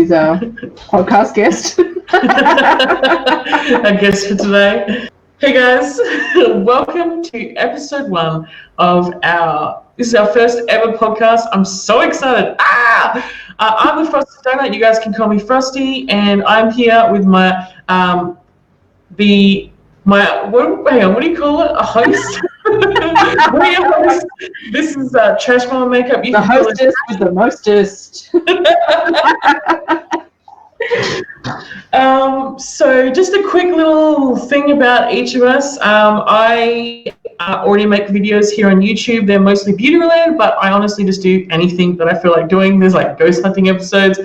who's our podcast guest. Our guest for today. Hey guys, welcome to episode 1 of this is our first ever podcast. I'm so excited. I'm the Frosty Donut. You guys can call me Frosty, and I'm here with what do you call it? A host? Host. This is Trash Mama Makeup. The hostess with the mostest. So just a quick little thing about each of us. I already make videos here on YouTube. They're mostly beauty related, but I honestly just do anything that I feel like doing. There's like ghost hunting episodes,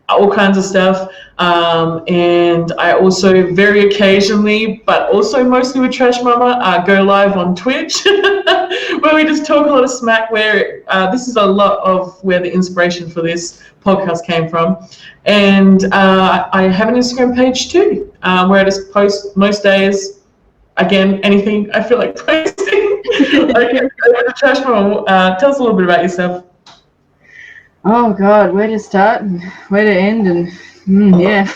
all kinds of stuff. And I also very occasionally, but also mostly with Trash Mama, go live on Twitch where we just talk a lot of smack, where this is a lot of where the inspiration for this podcast came from. And I have an Instagram page too, where I just post most days, again, anything I feel like posting. Okay, Trash Mama, tell us a little bit about yourself. Oh God, where to start and where to end, and yeah.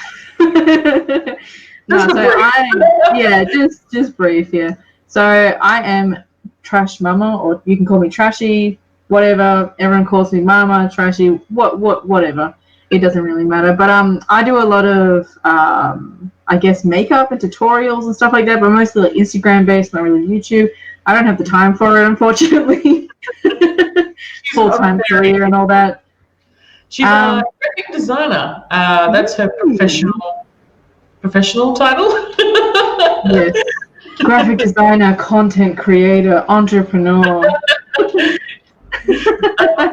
Just brief, yeah. So I am Trash Mama, or you can call me Trashy, whatever. Everyone calls me Mama, Trashy, whatever. It doesn't really matter. But I do a lot of I guess makeup and tutorials and stuff like that, but mostly like Instagram based, not really YouTube. I don't have the time for it, unfortunately. Full-time career and all that. She's a graphic designer. That's her professional title. Yes. Graphic designer, content creator, entrepreneur. I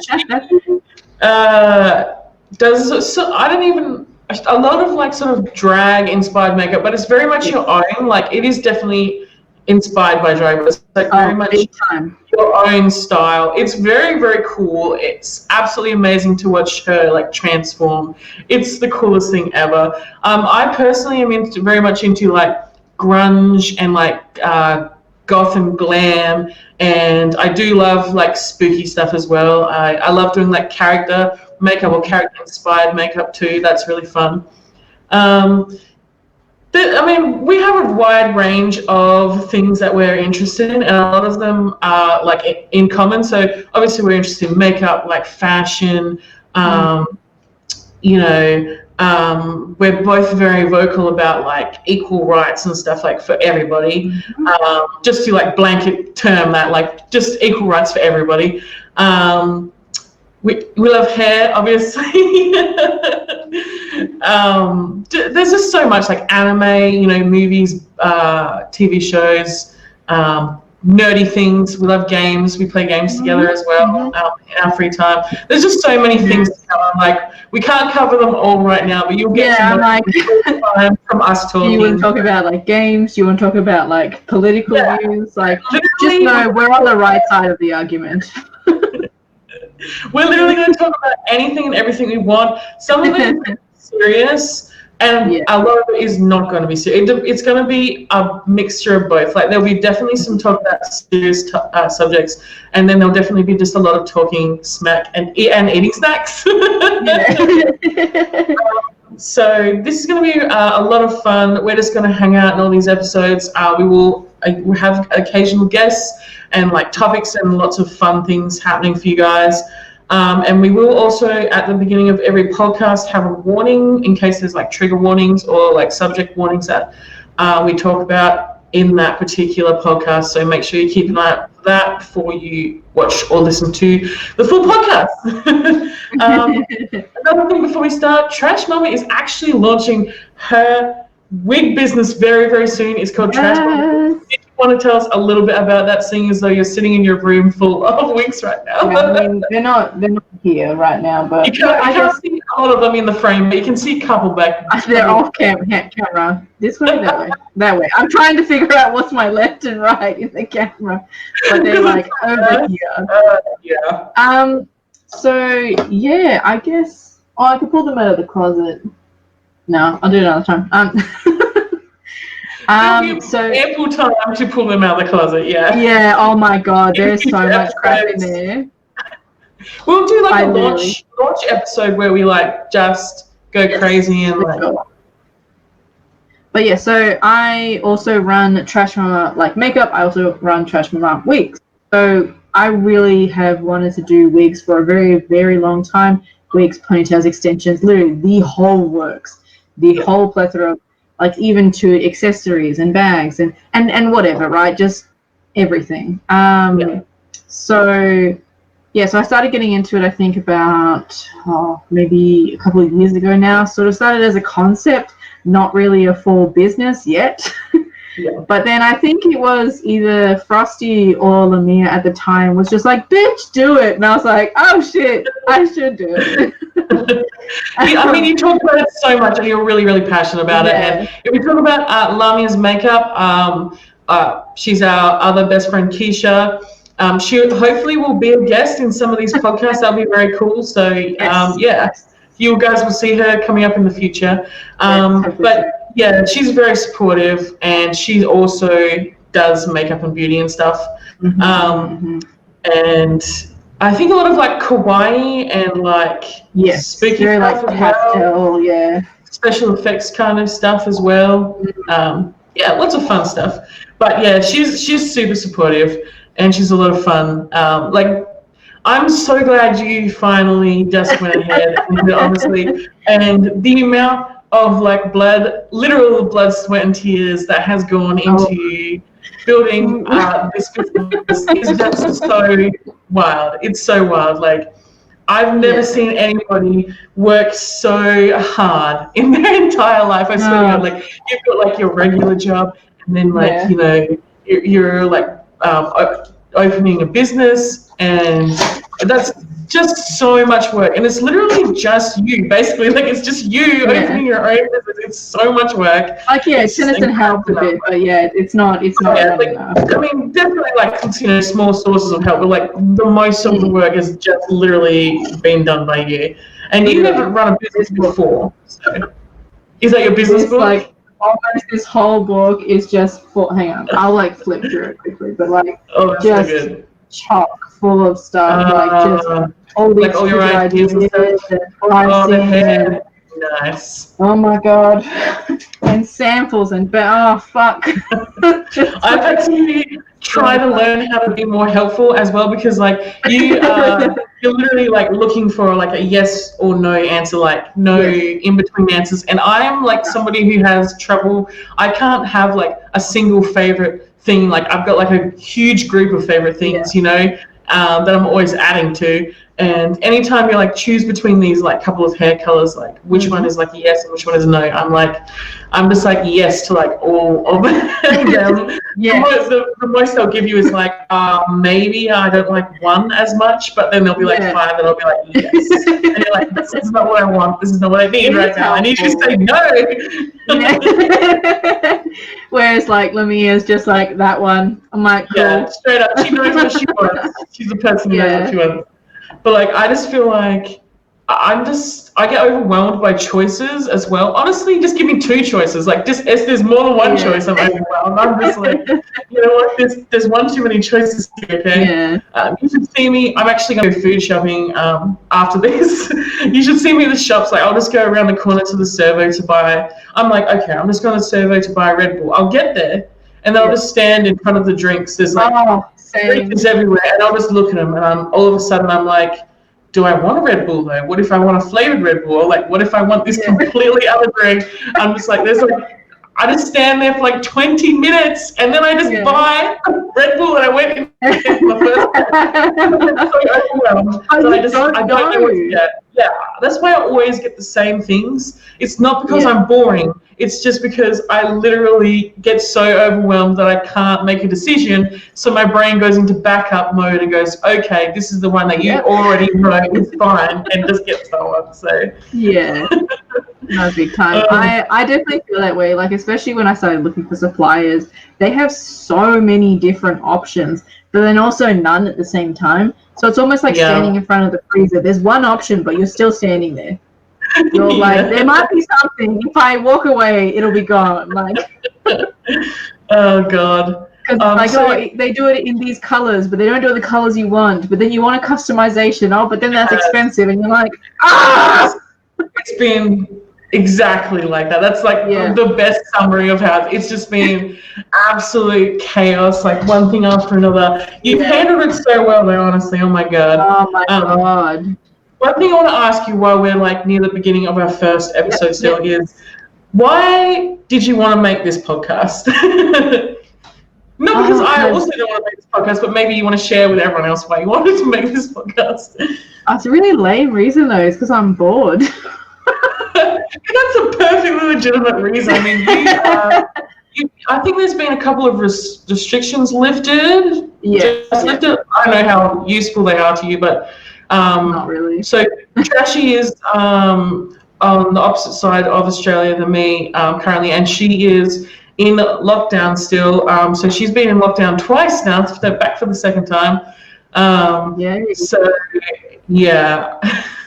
don't even, a lot of like sort of drag inspired makeup, but it's very much your own. Like it is definitely inspired by drag, but it's like very much your own style. It's very, very cool. It's absolutely amazing to watch her like transform. It's the coolest thing ever. I personally am very much into like grunge and like goth and glam, and I do love like spooky stuff as well. I love doing like character makeup or character inspired makeup too. That's really fun. We have a wide range of things that we're interested in, and a lot of them are like in common. So obviously we're interested in makeup, like fashion, we're both very vocal about like equal rights and stuff like for everybody. Just to like blanket term that, like just equal rights for everybody. We love hair, obviously. There's just so much like anime, movies, TV shows, nerdy things. We love games. We play games together as well in our free time. There's just so many things to cover. Like we can't cover them all right now, but you'll get to know time from us talking. You want to talk about like games? You want to talk about like political views? Like just know we're on the right side of the argument. We're literally going to talk about anything and everything we want. Some of it is serious, and a lot of it is not going to be serious. It's going to be a mixture of both. Like there'll be definitely some talk about serious subjects, and then there'll definitely be just a lot of talking smack and eating snacks. So this is going to be a lot of fun. We're just going to hang out in all these episodes. We will have occasional guests and like topics and lots of fun things happening for you guys. And we will also, at the beginning of every podcast, have a warning in case there's like trigger warnings or like subject warnings that we talk about in that particular podcast. So make sure you keep an eye out for that before you watch or listen to the full podcast. Another thing before we start, Trash Mama is actually launching her wig business very, very soon. It's called Trash Mama. Do you want to tell us a little bit about that, seeing as though you're sitting in your room full of wigs right now? They're not here right now, but you can't see a lot of them in the frame, but you can see a couple back. They're off camera. This way, that way. I'm trying to figure out what's my left and right in the camera, but they're like over here. So yeah, I guess. Oh, I could pull them out of the closet. No, I'll do it another time. So ample time to pull them out of the closet. Yeah. Oh my God, there's so much crap in there. We'll do like a launch episode where we like just go crazy and like. Sure. But yeah, so I also run Trash Mama like makeup. I also run Trash Mama Wigs. So I really have wanted to do wigs for a very, very long time. Wigs, ponytails, extensions, literally the whole works, the whole plethora, like even to accessories and bags and whatever, right? Just everything. So yeah, so I started getting into it, I think about maybe a couple of years ago now. Sort of started as a concept, not really a full business yet. But then I think it was either Frosty or Lamia at the time was just like, bitch, do it. And I was like, oh shit, I should do it. I mean, you talk about it so much and you're really, really passionate about it. And if we talk about Lamia's makeup, she's our other best friend, Keisha. She hopefully will be a guest in some of these podcasts. That'll be very cool. So, you guys will see her coming up in the future. But yeah, she's very supportive, and she also does makeup and beauty and stuff. And I think a lot of like kawaii and like spooky very stuff like as pastel, well. Special effects kind of stuff as well. Lots of fun stuff. But yeah, she's super supportive, and she's a lot of fun. Like, I'm so glad you finally just went ahead and did it, honestly. And the amount of like literal blood, sweat, and tears that has gone into building this business is just so wild. It's so wild. Like, I've never seen anybody work so hard in their entire life. I swear to God, like, you've got like your regular job, and then like you know you're like opening a business, and that's just so much work, and it's literally just you, basically. Like, it's just you opening your own business. It's so much work. Like, tennis and help a bit, but it's not like, enough. I mean, definitely like, small sources of help, but like the most of the work has just literally been done by you. And you never run a business before, so is that your business book? Like, almost this whole book is just for. Hang on, I'll like flip through it quickly, but like just so good. Chock full of stuff, like just all these like your ideas and pricing. Nice. Oh my god, and samples and fuck. I've had to try to learn how to be more helpful as well, because like you're literally like looking for like a yes or no answer, like no in between answers. And I'm like somebody who has trouble. I can't have like a single favorite thing. Like, I've got like a huge group of favorite things, you know, that I'm always adding to. And anytime you like choose between these like couple of hair colors, like which one is like a yes and which one is a no, I'm just like yes to like all of them. The most they'll give you is like maybe I don't like one as much, but then there'll be like five that I'll be like yes. And you're like, this is not what I want, this is not what I need right now. I need you to say no. Whereas like Lamia's just like that one. I'm like, cool. Yeah, straight up. She knows what she wants. She's the person who knows what she wants. But like, I just feel like I get overwhelmed by choices as well. Honestly, just give me two choices. Like, just if there's more than one choice, I'm overwhelmed. I'm just like, you know what? There's one too many choices here, okay? You should see me. I'm actually going to go food shopping after this. You should see me in the shops. Like, I'll just go around the corner to the servo to buy. I'm like, okay, I'm just going to the servo to buy a Red Bull. I'll get there, and then I'll just stand in front of the drinks. There's like drinks everywhere, and I'll just look at them, and all of a sudden I'm like, do I want a Red Bull though? What if I want a flavored Red Bull? Or like, what if I want this completely other drink? I'm just like, I just stand there for like 20 minutes, and then I just buy a Red Bull, and I went in the first I'm so overwhelmed. I don't know what to get. Yeah, that's why I always get the same things. It's not because I'm boring. It's just because I literally get so overwhelmed that I can't make a decision. So my brain goes into backup mode and goes, okay, this is the one that you already know is fine, and just gets that one. So no, big time. I definitely feel that way. Like, especially when I started looking for suppliers, they have so many different options, but then also none at the same time. So it's almost like standing in front of the freezer. There's one option, but you're still standing there. You're like, there might be something. If I walk away, it'll be gone. Like, oh god. Like, they do it in these colors, but they don't do it the colors you want. But then you want a customization. But then that's expensive, and you're like, it's been exactly like that. That's like the best summary of how it's just been absolute chaos, like one thing after another. You've handled it so well though, honestly. Oh my God. Oh my God. One thing I want to ask you while we're like near the beginning of our first episode still is, why did you want to make this podcast? Not because I also don't want to make this podcast, but maybe you want to share with everyone else why you wanted to make this podcast. It's a really lame reason though, it's because I'm bored. That's a perfectly legitimate reason. I mean, I think there's been a couple of restrictions lifted. Lifted. I don't know how useful they are to you, but not really. So Trashy is on the opposite side of Australia than me currently, and she is in lockdown still. So she's been in lockdown twice now. They're back for the second time. So yeah.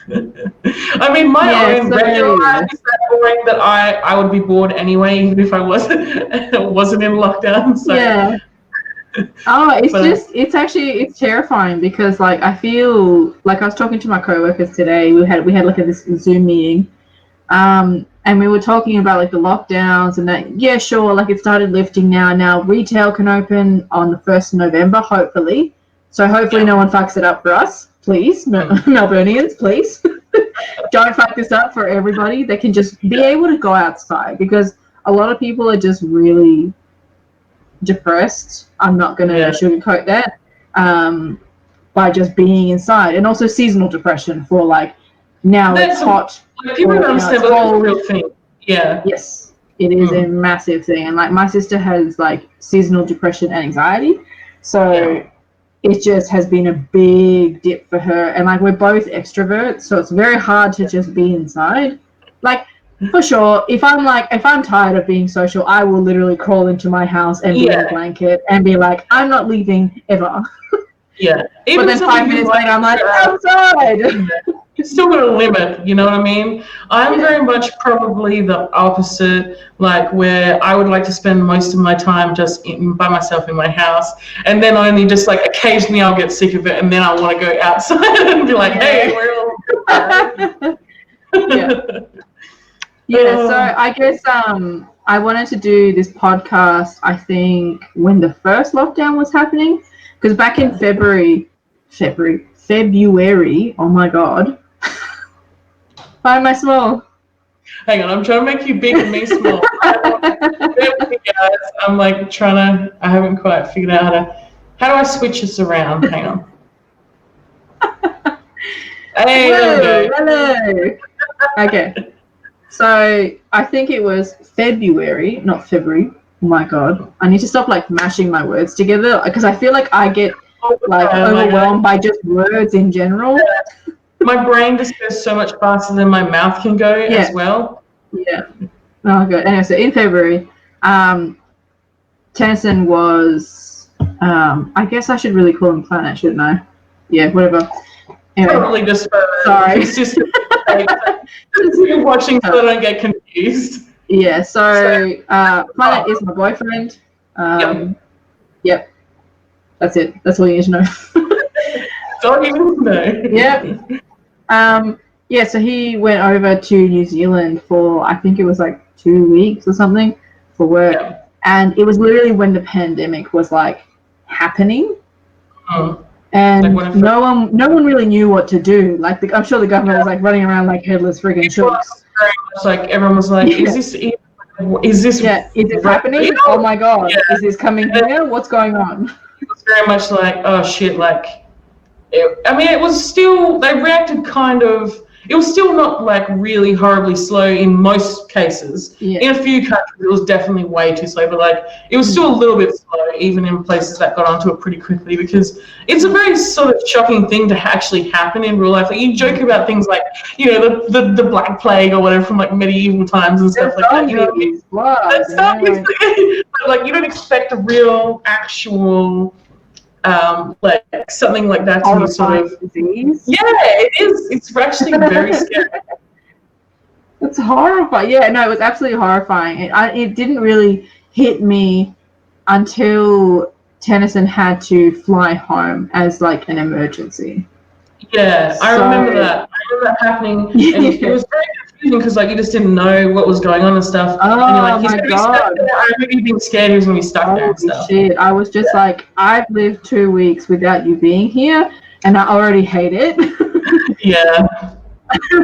I mean, my own regular life is that boring that I would be bored anyway, even if I wasn't in lockdown. So. Yeah. It's terrifying because like I feel like I was talking to my coworkers today. We had like this Zoom meeting, and we were talking about like the lockdowns and that. Yeah, sure, like it started lifting now. Now retail can open on the 1st of November, hopefully. So hopefully no one fucks it up for us, please, Melburnians, please. Don't fuck this up for everybody. They can just be able to go outside because a lot of people are just really depressed. I'm not going to sugarcoat that, by just being inside, and also seasonal depression for like now it's hot. People don't understand, but that's a real thing. Yeah. Yes, it is a massive thing, and like my sister has like seasonal depression and anxiety, so it just has been a big dip for her. And like we're both extroverts, so it's very hard to just be inside. Like for sure, if I'm tired of being social, I will literally crawl into my house and be in a blanket and be like, I'm not leaving ever. Yeah. But then 5 minutes later, I'm like, outside. It's still got a limit, you know what I mean? I'm very much probably the opposite, like where I would like to spend most of my time just by myself in my house, and then only just like occasionally I'll get sick of it, and then I want to go outside and be like, hey, we're all so I guess I wanted to do this podcast, I think, when the first lockdown was happening, because back in February, oh my God. Why am I small? Hang on, I'm trying to make you big and me small. I'm like I haven't quite figured out how do I switch this around? Hang on. Hey, hello. Okay. So I think it was February, not February. Oh my God. I need to stop like mashing my words together because I feel like I get like overwhelmed by just words in general. My brain just goes so much faster than my mouth can go as well. Yeah. Oh, good. Anyway, so in February, Tennyson was, I guess I should really call him Planet, shouldn't I? Yeah, whatever. Anyway. Probably just for consistent watching so I don't get confused. Yeah, so Planet is my boyfriend. Yep. That's it. That's all you need to know. Don't even know. Yep. So he went over to New Zealand for, I think it was like 2 weeks or something for work. Yeah. And it was literally when the pandemic was like happening. And like no one really knew what to do. Like I'm sure the government was like running around like headless friggin' chooks. Like everyone was like, is this is it happening? Oh my God. Is this coming here? What's going on? It was very much like, oh shit, like it was still, they reacted it was still not like really horribly slow in most cases. Yeah. In a few countries, it was definitely way too slow, but like it was still a little bit slow, even in places that got onto it pretty quickly, because it's a very sort of shocking thing to actually happen in real life. Like you joke about things like, you know, the Black Plague or whatever from like medieval times and stuff like that. You know what I mean? That's stuff, but like you don't expect a real actual like something like that to be sort of disease. Yeah, it is. It's actually very scary. It's horrifying. Yeah, no, it was absolutely horrifying. It didn't really hit me until Tennyson had to fly home as like an emergency. Yeah, I remember that. I remember that happening, and it was very confusing because like you just didn't know what was going on and stuff. Oh and you're like, he's my gonna be stuck God. there. I remember you being scared he was gonna be stuck there and Holy stuff. shit. I was just like, I've lived 2 weeks without you being here and I already hate it. Yeah.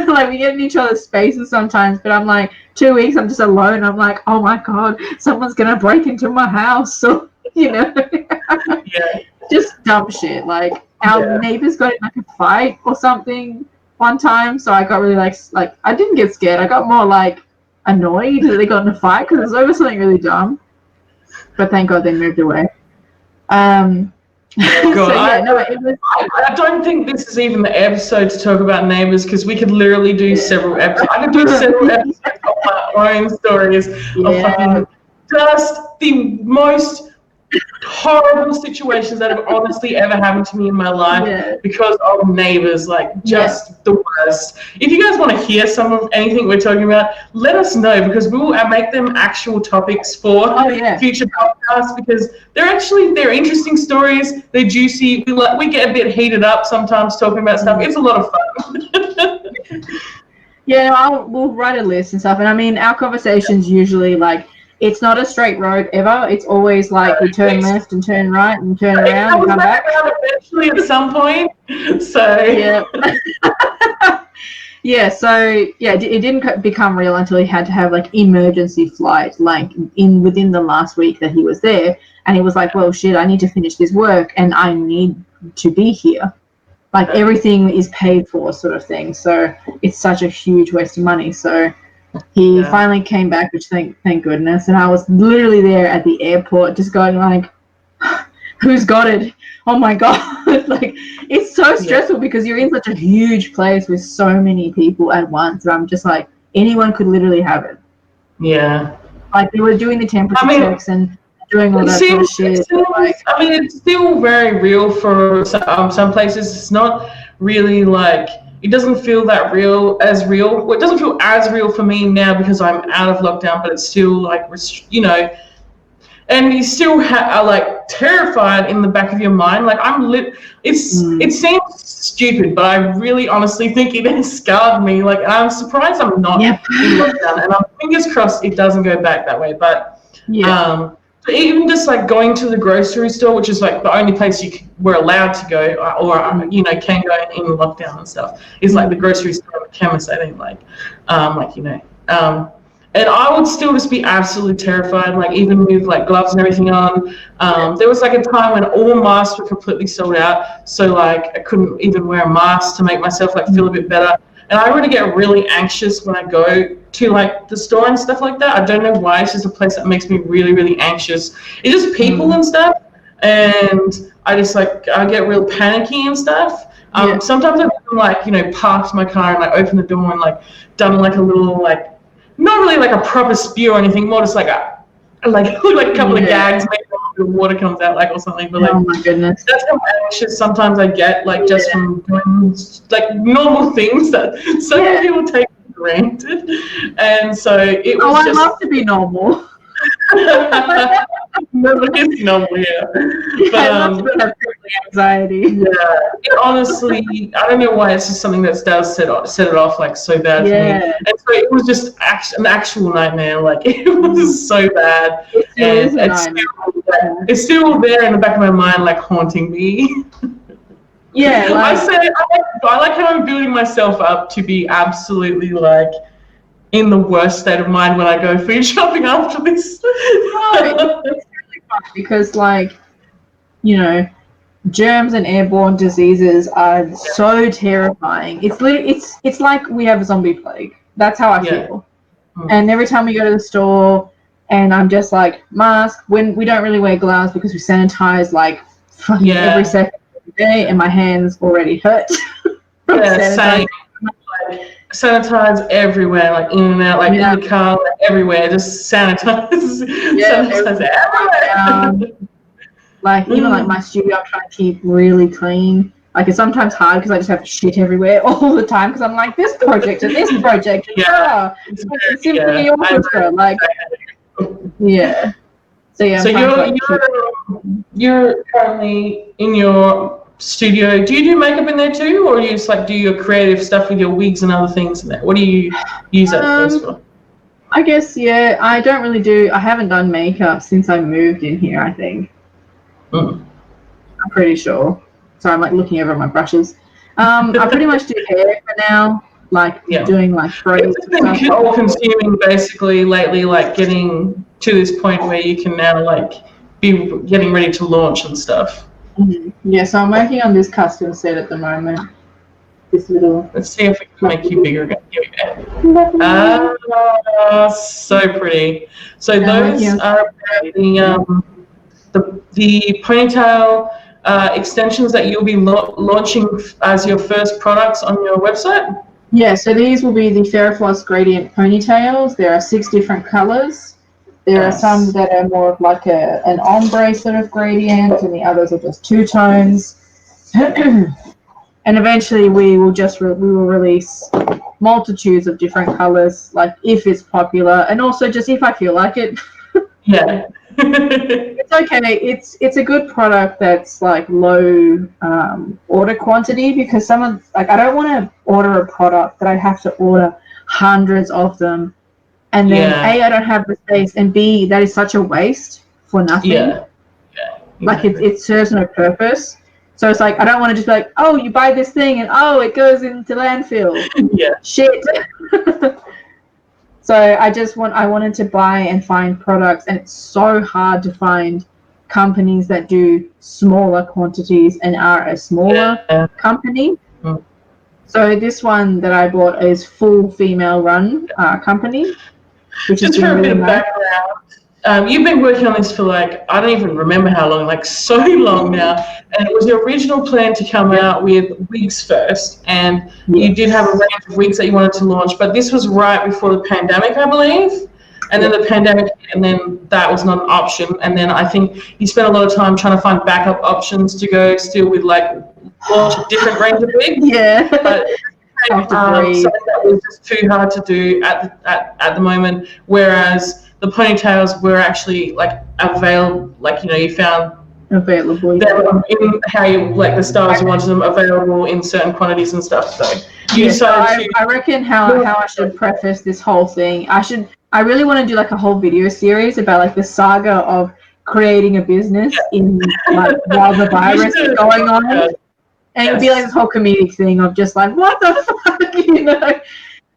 Like we get in each other's spaces sometimes, but I'm like 2 weeks I'm just alone. I'm like, oh my God, someone's gonna break into my house. So Yeah. just dumb shit. Like our neighbors got in like a fight or something one time, so I got really like I didn't get scared. I got more like annoyed that they got in a fight because it was over something really dumb. But thank God they moved away. God, so yeah, no, it was. I don't think this is even the episode to talk about neighbors because we could literally do several episodes. I could do several episodes of my own stories of fucking just the most horrible situations that have honestly ever happened to me in my life because of neighbors, like just the worst. If you guys want to hear some of anything we're talking about, let us know because we will make them actual topics for future podcasts because they're interesting stories, they're juicy. We get a bit heated up sometimes talking about stuff. It's a lot of fun. We'll write a list and stuff, and I mean our conversations usually like it's not a straight road ever. It's always like we turn left and turn right and turn around and come back. Eventually at some point. So it didn't become real until he had to have like emergency flight like within the last week that he was there, and he was like, well shit, I need to finish this work and I need to be here. Like everything is paid for sort of thing. So it's such a huge waste of money. So he finally came back, which thank goodness. And I was literally there at the airport just going like, who's got it? Oh my God. Like it's so stressful because you're in such a huge place with so many people at once. And I'm just like, anyone could literally have it. Yeah. Like they were doing the temperature checks and doing all that sort of shit. It's still very real for some places. It's not really like it doesn't feel that real. Well, it doesn't feel as real for me now because I'm out of lockdown, but it's still like and you still are like terrified in the back of your mind. Like it seems stupid, but I really honestly think it has scarred me. Like I'm surprised I'm not in lockdown, and I'm fingers crossed it doesn't go back that way. But so even just like going to the grocery store, which is like the only place we're allowed to go, or can go in lockdown and stuff, is like the grocery store and the chemist. I think and I would still just be absolutely terrified, like even with like gloves and everything on. There was like a time when all masks were completely sold out, so like I couldn't even wear a mask to make myself like feel a bit better. And I really get really anxious when I go to like the store and stuff like that. I don't know why. It's just a place that makes me really, really anxious. It's just people and stuff, and I just like I get real panicky and stuff. Sometimes I've parked my car and like opened the door and like done like a little like not really like a proper spew or anything, more just like a couple of gags, maybe the water comes out like or something. But like, oh my goodness, that's how anxious sometimes I get, like just from doing like normal things that so many people take for granted. And so it was I'd love to be normal. It's normal, But I love to have anxiety. Honestly, I don't know why it's just something that does set it off like so bad for me. And so it was just an actual nightmare. Like it was so bad. It's still there in the back of my mind, like haunting me. I like how I'm building myself up to be absolutely like in the worst state of mind when I go food shopping after this. It's really fun because germs and airborne diseases are so terrifying. It's like we have a zombie plague. That's how I feel. And every time we go to the store and I'm just like mask, when we don't really wear gloves because we sanitize like fucking every second of the day and my hands already hurt. Same. Sanitize everywhere, like in and out, like in the car, like everywhere, just sanitize. Sanitize everywhere. Like even like my studio, I'm trying to keep really clean. Like it's sometimes hard because I just have shit everywhere all the time because I'm like this project and this project. It's symphony orchestra, like So So you're currently in your studio. Do you do makeup in there too, or you just like do your creative stuff with your wigs and other things in there? What do you use that space for? I guess, yeah, I haven't done makeup since I moved in here, I think. Mm. I'm pretty sure. Sorry, I'm like looking over my brushes. I pretty much do hair for now, like doing like braids and stuff. It's been all consuming basically lately, like getting to this point where you can now like be getting ready to launch and stuff. Mm-hmm. Yeah, so I'm working on this custom set at the moment. This little. Let's see if we can make you bigger again. Here we go. Ah, so pretty. So those are the ponytail extensions that you'll be launching as your first products on your website? Yeah, so these will be the Ferrofloss Gradient ponytails. There are 6 different colors. There are some that are more of like an ombre sort of gradient, and the others are just 2 tones. And eventually we will release multitudes of different colors, like if it's popular, and also just if I feel like it. Yeah. It's okay. It's a good product that's like low order quantity, because I don't want to order a product that I have to order hundreds of them, and then A, I don't have the space, and B, that is such a waste for nothing. Yeah. Exactly. Like it serves no purpose. So it's like I don't want to just be like, oh, you buy this thing and it goes into landfill. Yeah. Shit. So I wanted to buy and find products, and it's so hard to find companies that do smaller quantities and are a smaller company. Mm. So this one that I bought is full female run company, which just is for a really bit of nice. background. You've been working on this for like, I don't even remember how long, like so long now. And it was your original plan to come out with wigs first. And you did have a range of wigs that you wanted to launch, but this was right before the pandemic, I believe. And then the pandemic hit, and then that was not an option. And then I think you spent a lot of time trying to find backup options to go still with like launch a different range of wigs. Yeah. But something that was just too hard to do at the moment, whereas the ponytails were actually like available, like you found available in how you like the styles you wanted them available in certain quantities and stuff. So I reckon how I should preface this whole thing. I really want to do like a whole video series about like the saga of creating a business in like while the virus is going on. And it would be like this whole comedic thing of just like, what the fuck,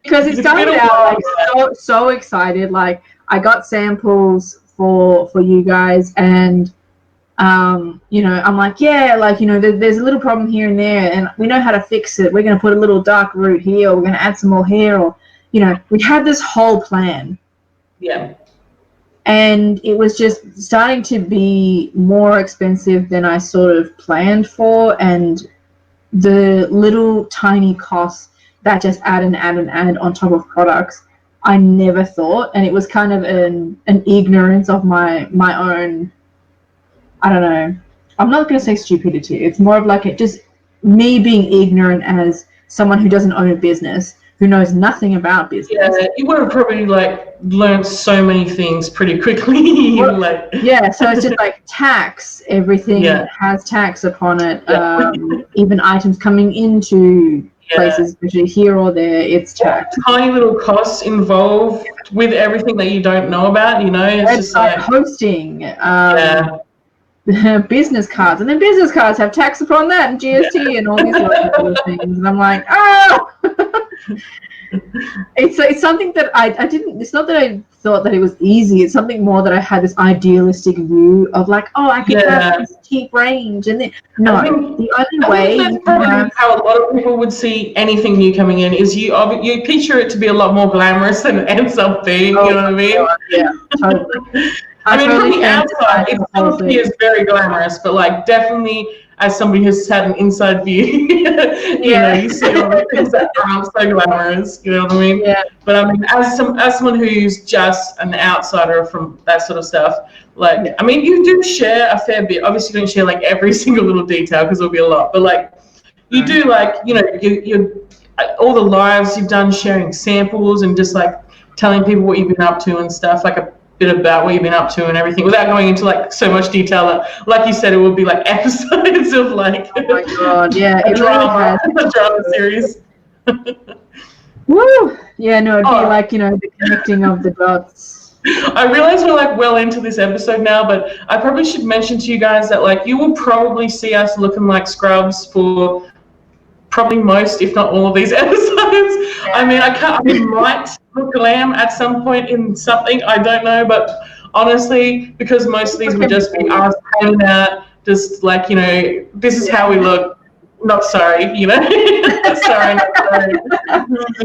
because it started out like so excited. Like I got samples for you guys, and I'm like, there's a little problem here and there, and we know how to fix it. We're going to put a little dark root here, or we're going to add some more hair, or we had this whole plan. Yeah. And it was just starting to be more expensive than I sort of planned for, and the little tiny costs that just add on top of products, I never thought, and it was kind of an ignorance of my own. I don't know. I'm not going to say stupidity. It's more of like just me being ignorant as someone who doesn't own a business, who knows nothing about business. Yeah, you would have probably like learned so many things pretty quickly. So it's just like tax. Everything has tax upon it. Even items coming into places, especially here or there, it's taxed. Tiny little costs involved with everything that you don't know about. It's just like hosting. Business cards, and then business cards have tax upon that, and GST and all these other things, and I'm like, it's something that I didn't. It's not that I thought that it was easy. It's something more that I had this idealistic view of like, I could have this cheap range, and then the only way that's probably how a lot of people would see anything new coming in is you picture it to be a lot more glamorous than it ends up being. You know what I mean? Yeah, totally. From the outside, it probably is very glamorous, but like definitely as somebody who's had an inside view, you see all the things that aren't so glamorous. You know what I mean? Yeah. But I mean, as someone who's just an outsider from that sort of stuff, I mean, you do share a fair bit. Obviously, you don't share like every single little detail because it'll be a lot, but like you do like you all the lives you've done sharing samples and just like telling people what you've been up to and stuff, like a bit about what you've been up to and everything, without going into like so much detail. That, like you said, it would be like episodes of like Oh my god, yeah, a drama series. Woo! Yeah, no, it'd be Oh. like, the connecting of the dots. I realize we're like well into this episode now, but I probably should mention to you guys that like you will probably see us looking like scrubs for probably most, if not all, of these episodes. Yeah. I mean, I might look glam at some point in something, I don't know, but honestly, because most of these would just be us hanging out, just like, this is how we look. Not sorry, sorry, not sorry.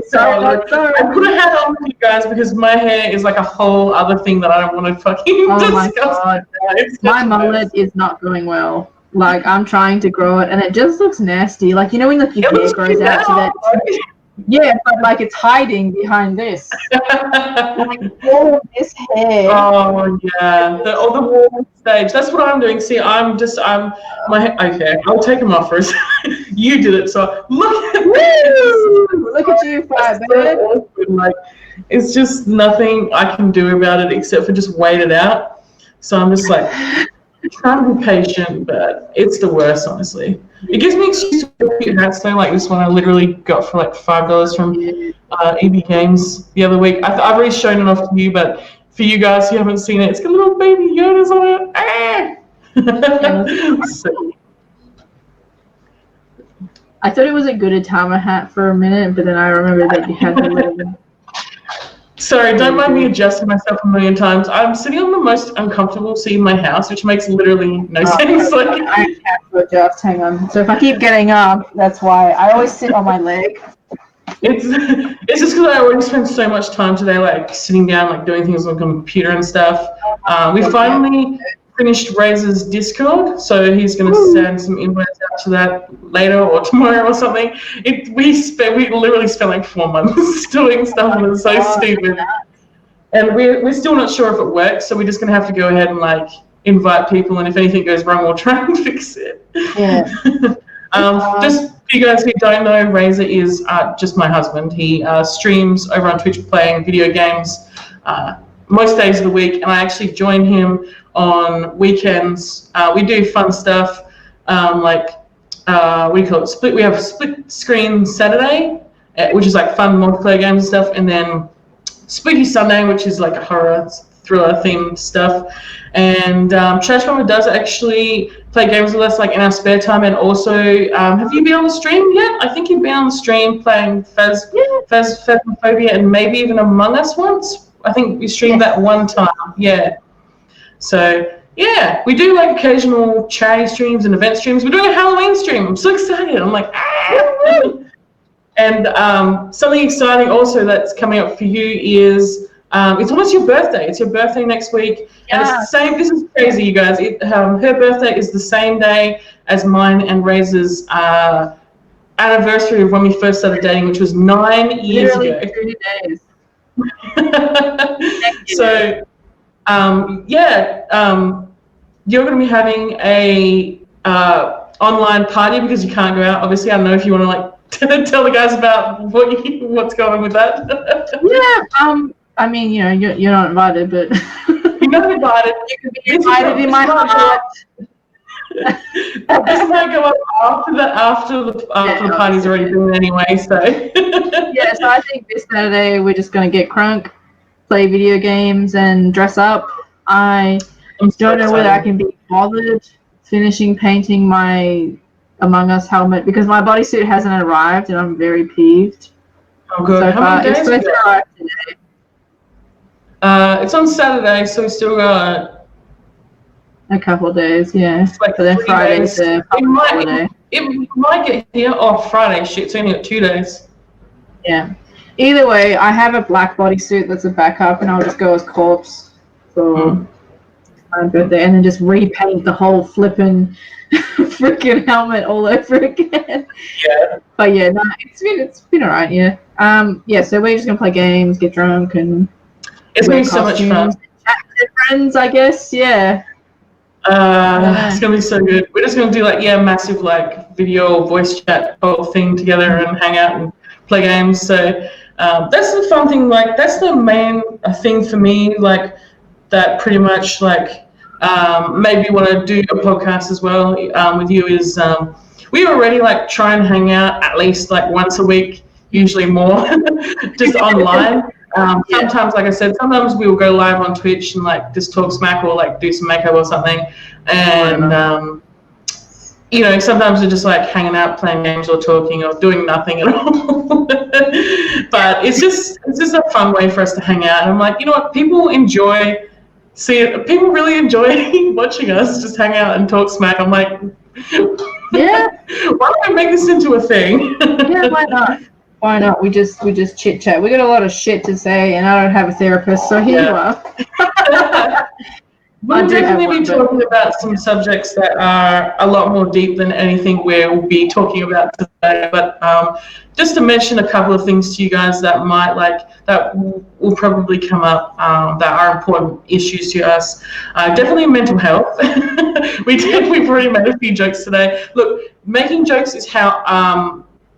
Sorry, not sorry. I put a hat on for you guys because my hair is like a whole other thing that I don't want to fucking discuss. My god, my mullet is not going well. Like, I'm trying to grow it, and it just looks nasty. Like, when like your hair grows out to that. Yeah, but like it's hiding behind this. Like all of this hair. Oh yeah, the wall stage. That's what I'm doing. See, okay. I'll take them off for a second. You did it, so look at this. Look at you, Firebird. Like, it's just nothing I can do about it except for just wait it out. So I'm just like trying to be patient, but it's the worst, honestly. It gives me excuse to wear cute hats though, like this one I literally got for like $5 from EB Games the other week. I've already shown it off to you, but for you guys who haven't seen it, it's got little baby Yodas on it. So, I thought it was a Gudetama hat for a minute, but then I remembered that you had the little. Sorry, don't mind me adjusting myself a million times. I'm sitting on the most uncomfortable seat in my house, which makes literally no sense. Like, I have to adjust. Hang on. So if I keep getting up, that's why I always sit on my leg. It's just because I already spent so much time today, like sitting down, like doing things on the computer and stuff. We finally finished Razor's Discord, so he's going to send some invites out to that later or tomorrow or something. We literally spent like 4 months doing stuff, and it's so stupid. And we're still not sure if it works, so we're just going to have to go ahead and like invite people, and if anything goes wrong, we'll try and fix it. Yeah. Just for you guys who don't know, Razor is just my husband. He streams over on Twitch playing video games most days of the week, and I actually join him on weekends. We do fun stuff like what do you call it? We have Split Screen Saturday, which is like fun multiplayer games and stuff, and then Spooky Sunday, which is like a horror thriller themed stuff. And Trash Mama does actually play games with us like in our spare time, and also have you been on the stream yet? I think you've been on the stream playing Phasmophobia and maybe even Among Us once. I think we streamed that one time. Yeah. So yeah, we do like occasional charity streams and event streams. We're doing a Halloween stream. I'm so excited. I'm like, And something exciting also that's coming up for you is it's almost your birthday. It's your birthday next week. And it's the same. This is crazy, you guys. Her birthday is the same day as mine and Razor's anniversary of when we first started dating, which was 9 years ago. 3 days. So, you're going to be having a online party because you can't go out. Obviously, I don't know if you want to like tell the guys about what's going on with that. Yeah. I mean, you're not invited, but you're not invited. You can be invited in my heart. This might go up after the party's already been anyway. So yeah, so I think this Saturday we're just gonna get crunk, play video games, and dress up. I don't know whether I can be bothered finishing painting my Among Us helmet because my bodysuit hasn't arrived, and I'm very peeved. Oh, good. So How many days? It's supposed to arrive today. It's on Saturday, so we still got a couple of days, yeah. It's like but then Friday's the holiday. It might get here. Oh, Friday, shit, it's only got 2 days. Yeah. Either way, I have a black bodysuit that's a backup, and I'll just go as corpse for my birthday, and then just repaint the whole flippin' freaking helmet all over again. Yeah. But yeah, no, it's been alright, yeah. So we're just gonna play games, get drunk, and it's gonna be so much fun. Chat to friends, I guess, yeah. It's gonna be so good. We're just gonna do massive video voice chat whole thing together and hang out and play games. So that's the fun thing. That's the main thing for me. that pretty much like maybe want to do a podcast as well with you is we already like try and hang out at least like once a week, usually more, just online. Sometimes, like I said, sometimes we will go live on Twitch and like just talk smack or like do some makeup or something. And you know, sometimes we're just like hanging out, playing games or talking or doing nothing at all. But it's just a fun way for us to hang out. And I'm like, you know what, people really enjoy watching us just hang out and talk smack. I'm like, yeah, why don't we make this into a thing? Yeah, why not? Why not? We just chit chat. We got a lot of shit to say, and I don't have a therapist, so here you are. We'll definitely be talking about some subjects that are a lot more deep than anything we'll be talking about today. But just to mention a couple of things to you guys that might that will probably come up that are important issues to us. Definitely mental health. We've already made a few jokes today. Look, making jokes is how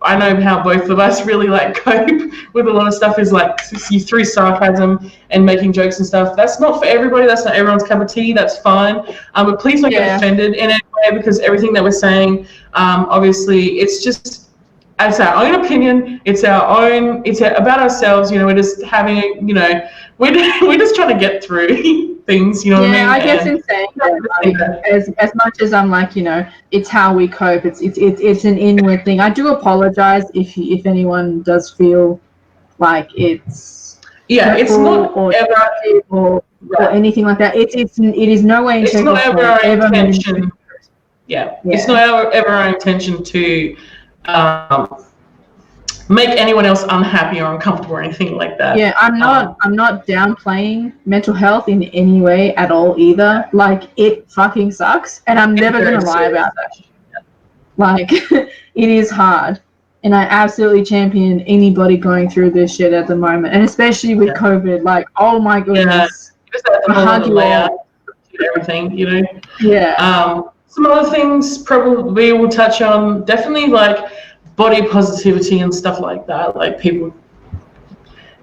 I know how both of us really like cope with a lot of stuff is like through sarcasm and making jokes and stuff. That's not for everybody. That's not everyone's cup of tea. That's fine. But please don't get offended in any way, because everything that we're saying, obviously, it's our own opinion. It's about ourselves. You know, we're just having, you know, we're just trying to get through things, you know what I mean? I guess in saying that, like, as much as I'm like, you know, it's how we cope. It's an inward thing. I do apologize if anyone does feel like it's it's not or ever or anything like that. It is no way. It's not ever our intention. It's not ever our intention to make anyone else unhappy or uncomfortable or anything like that. Yeah, I'm not downplaying mental health in any way at all either. Like, it fucking sucks, and I'm never gonna lie about that. Like, it is hard, and I absolutely champion anybody going through this shit at the moment, and especially with COVID. Like, oh my goodness, everything, you know. Yeah. Some other things probably we'll touch on. Definitely like body positivity and stuff like that. Like, people,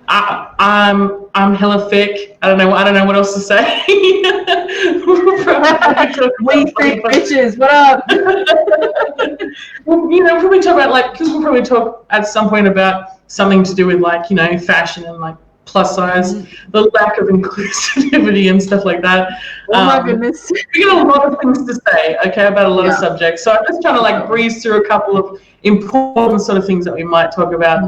I'm hella thick. I don't know what else to say. We thick bitches. What up? Well, you know, probably talk about like, because we'll probably talk at some point about something to do with like, you know, fashion and like plus size, the lack of inclusivity and stuff like that. Oh my goodness. We got a lot of things to say, okay, about a lot of subjects. So I'm just trying to like breeze through a couple of important sort of things that we might talk about.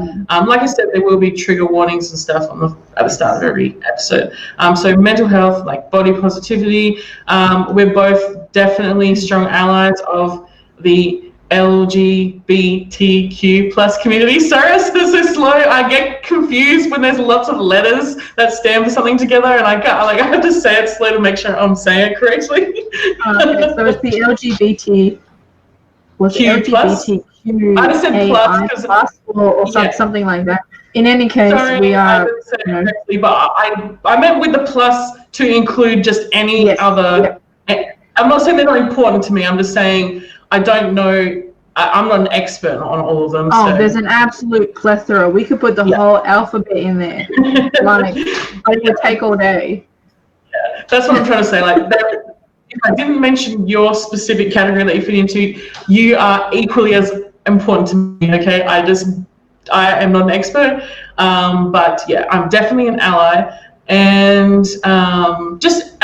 Like I said, there will be trigger warnings and stuff at the start of every episode. So mental health, like body positivity. We're both definitely strong allies of the LGBTQ plus community. Sorry, it's so slow. I get confused when there's lots of letters that stand for something together, and I have to say it slow to make sure I'm saying it correctly. Okay, so it's the LGBT. Was Q it LGBTQ? I just said plus or something like that. In any case, we are. I didn't say it correctly, but I meant with the plus to include just any other. Yeah. I'm not saying they're not important to me. I'm just saying I don't know. I'm not an expert on all of them. Oh, so there's an absolute plethora. We could put the whole alphabet in there. Like, it would take all day. Yeah, that's what I'm trying to say. Like, if I didn't mention your specific category that you fit into, you are equally as important to me. Okay, I am not an expert, but yeah, I'm definitely an ally. And just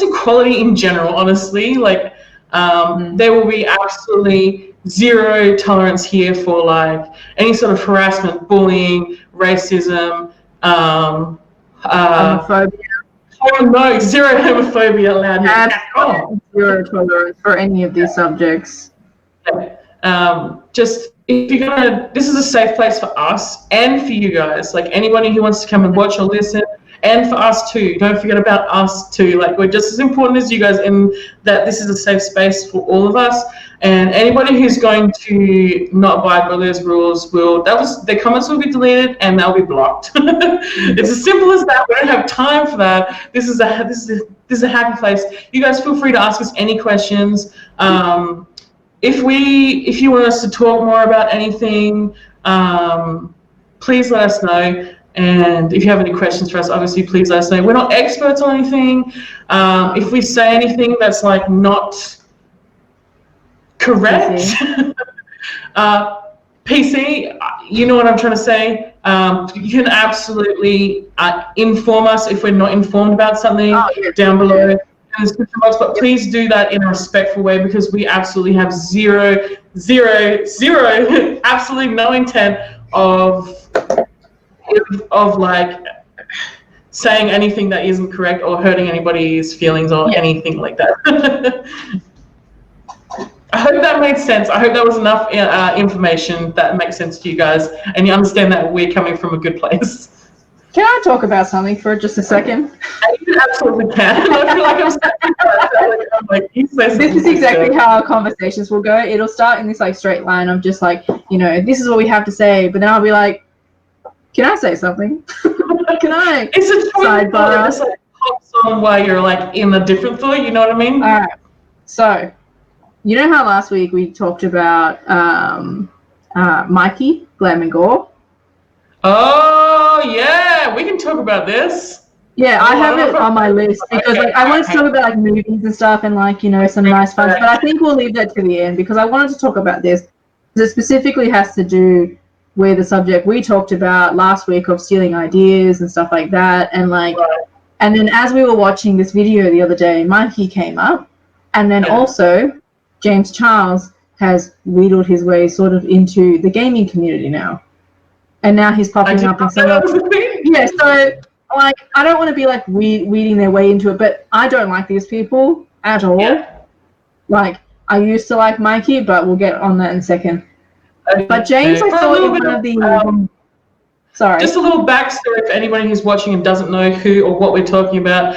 equality in general, honestly, like there will be absolutely zero tolerance here for like any sort of harassment, bullying, racism, homophobia. Oh no, zero homophobia allowed here. Zero tolerance for any of these subjects. Just if you're gonna, this is a safe place for us and for you guys. Like, anybody who wants to come and watch or listen, and for us too. Don't forget about us too. Like, we're just as important as you guys in that this is a safe space for all of us. And anybody who's going to not abide by those rules their comments will be deleted and they'll be blocked. It's as simple as that. We don't have time for that. This is a happy place. You guys feel free to ask us any questions. If you want us to talk more about anything, please let us know. And if you have any questions for us, obviously, please let us know. We're not experts on anything. If we say anything that's like not correct, PC, you know what I'm trying to say. You can absolutely inform us if we're not informed about something down below in the description box, but please do that in a respectful way, because we absolutely have zero, absolutely no intent of like saying anything that isn't correct or hurting anybody's feelings or anything like that. I hope that made sense. I hope that was enough information that makes sense to you guys, and you understand that we're coming from a good place. Can I talk about something for just a second? You absolutely can. I feel like this is exactly how our conversations will go. It'll start in this like straight line of just like, you know, this is what we have to say, but then I'll be like, can I say something? Can I? It's a sidebar. It's like pops on while you're like in a different thought. You know what I mean? All right. So, you know how last week we talked about Mikey, Glam and Gore? Oh yeah, we can talk about this. Yeah, I have it on my list because like I wanted to talk about like movies and stuff and like, you know, some nice fun, but I think we'll leave that to the end because I wanted to talk about this because it specifically has to do with the subject we talked about last week of stealing ideas and stuff like that, and like, and then as we were watching this video the other day, Mikey came up, and then also James Charles has wheedled his way sort of into the gaming community now, and now he's popping up in some of so like I don't want to be like weeding their way into it, but I don't like these people at all. Like I used to like Mikey, but we'll get on that in a second. But James, I saw in one of the just a little backstory for anybody who's watching and doesn't know who or what we're talking about.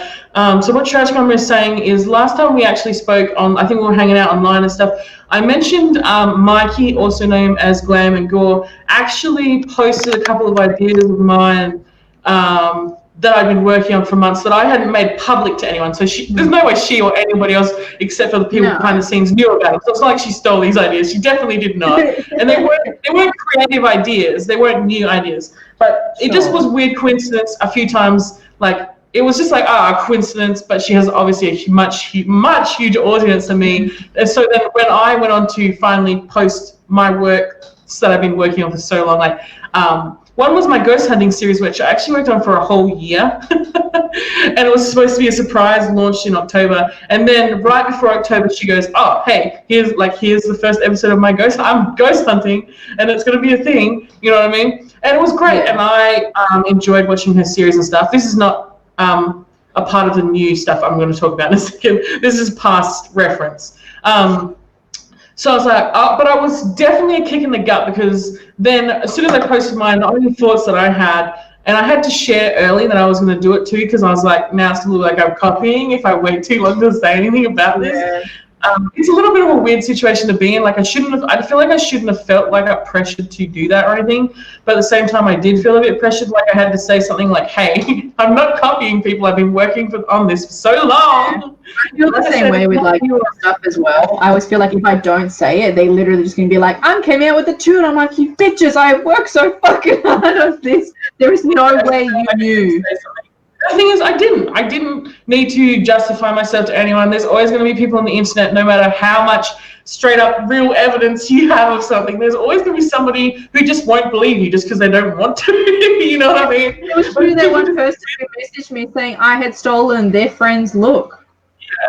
So what Trash Mama is saying is last time we actually spoke on, I think we were hanging out online and stuff, I mentioned Mikey, also known as Glam and Gore, actually posted a couple of ideas of mine that I've been working on for months that I hadn't made public to anyone. So there's no way she or anybody else, except for the people behind the scenes, knew about it. So it's not like she stole these ideas. She definitely did not. And they weren't creative ideas. They weren't new ideas. But it just was weird coincidence a few times. Like it was just like a coincidence. But she has obviously a much huge audience than me. And so then when I went on to finally post my work that I've been working on for so long, like one was my ghost hunting series, which I actually worked on for a whole year. And it was supposed to be a surprise launch in October. And then right before October, she goes, oh, hey, here's the first episode of my I'm ghost hunting, and it's going to be a thing. You know what I mean? And it was great. And I enjoyed watching her series and stuff. This is not a part of the new stuff I'm going to talk about in a second. This is past reference. So I was like, but I was definitely a kick in the gut because then as soon as I posted mine, the only thoughts that I had, and I had to share early that I was going to do it too because I was like, now it's a little like I'm copying if I wait too long to say anything about this. It's a little bit of a weird situation to be in. Like I feel like I shouldn't have felt like I pressured to do that or anything. But at the same time, I did feel a bit pressured, like I had to say something like, hey, I'm not copying people. I've been working on this for so long. I feel the same way with like stuff as well. I always feel like if I don't say it, they literally just gonna be like, I'm came out with a tune. I'm like, you bitches, I worked so fucking hard on this. There is no way you knew. The thing is, I didn't need to justify myself to anyone. There's always going to be people on the internet, no matter how much straight up real evidence you have of something, there's always going to be somebody who just won't believe you just because they don't want to. You know what I mean? It was true that one person who messaged me saying I had stolen their friend's look.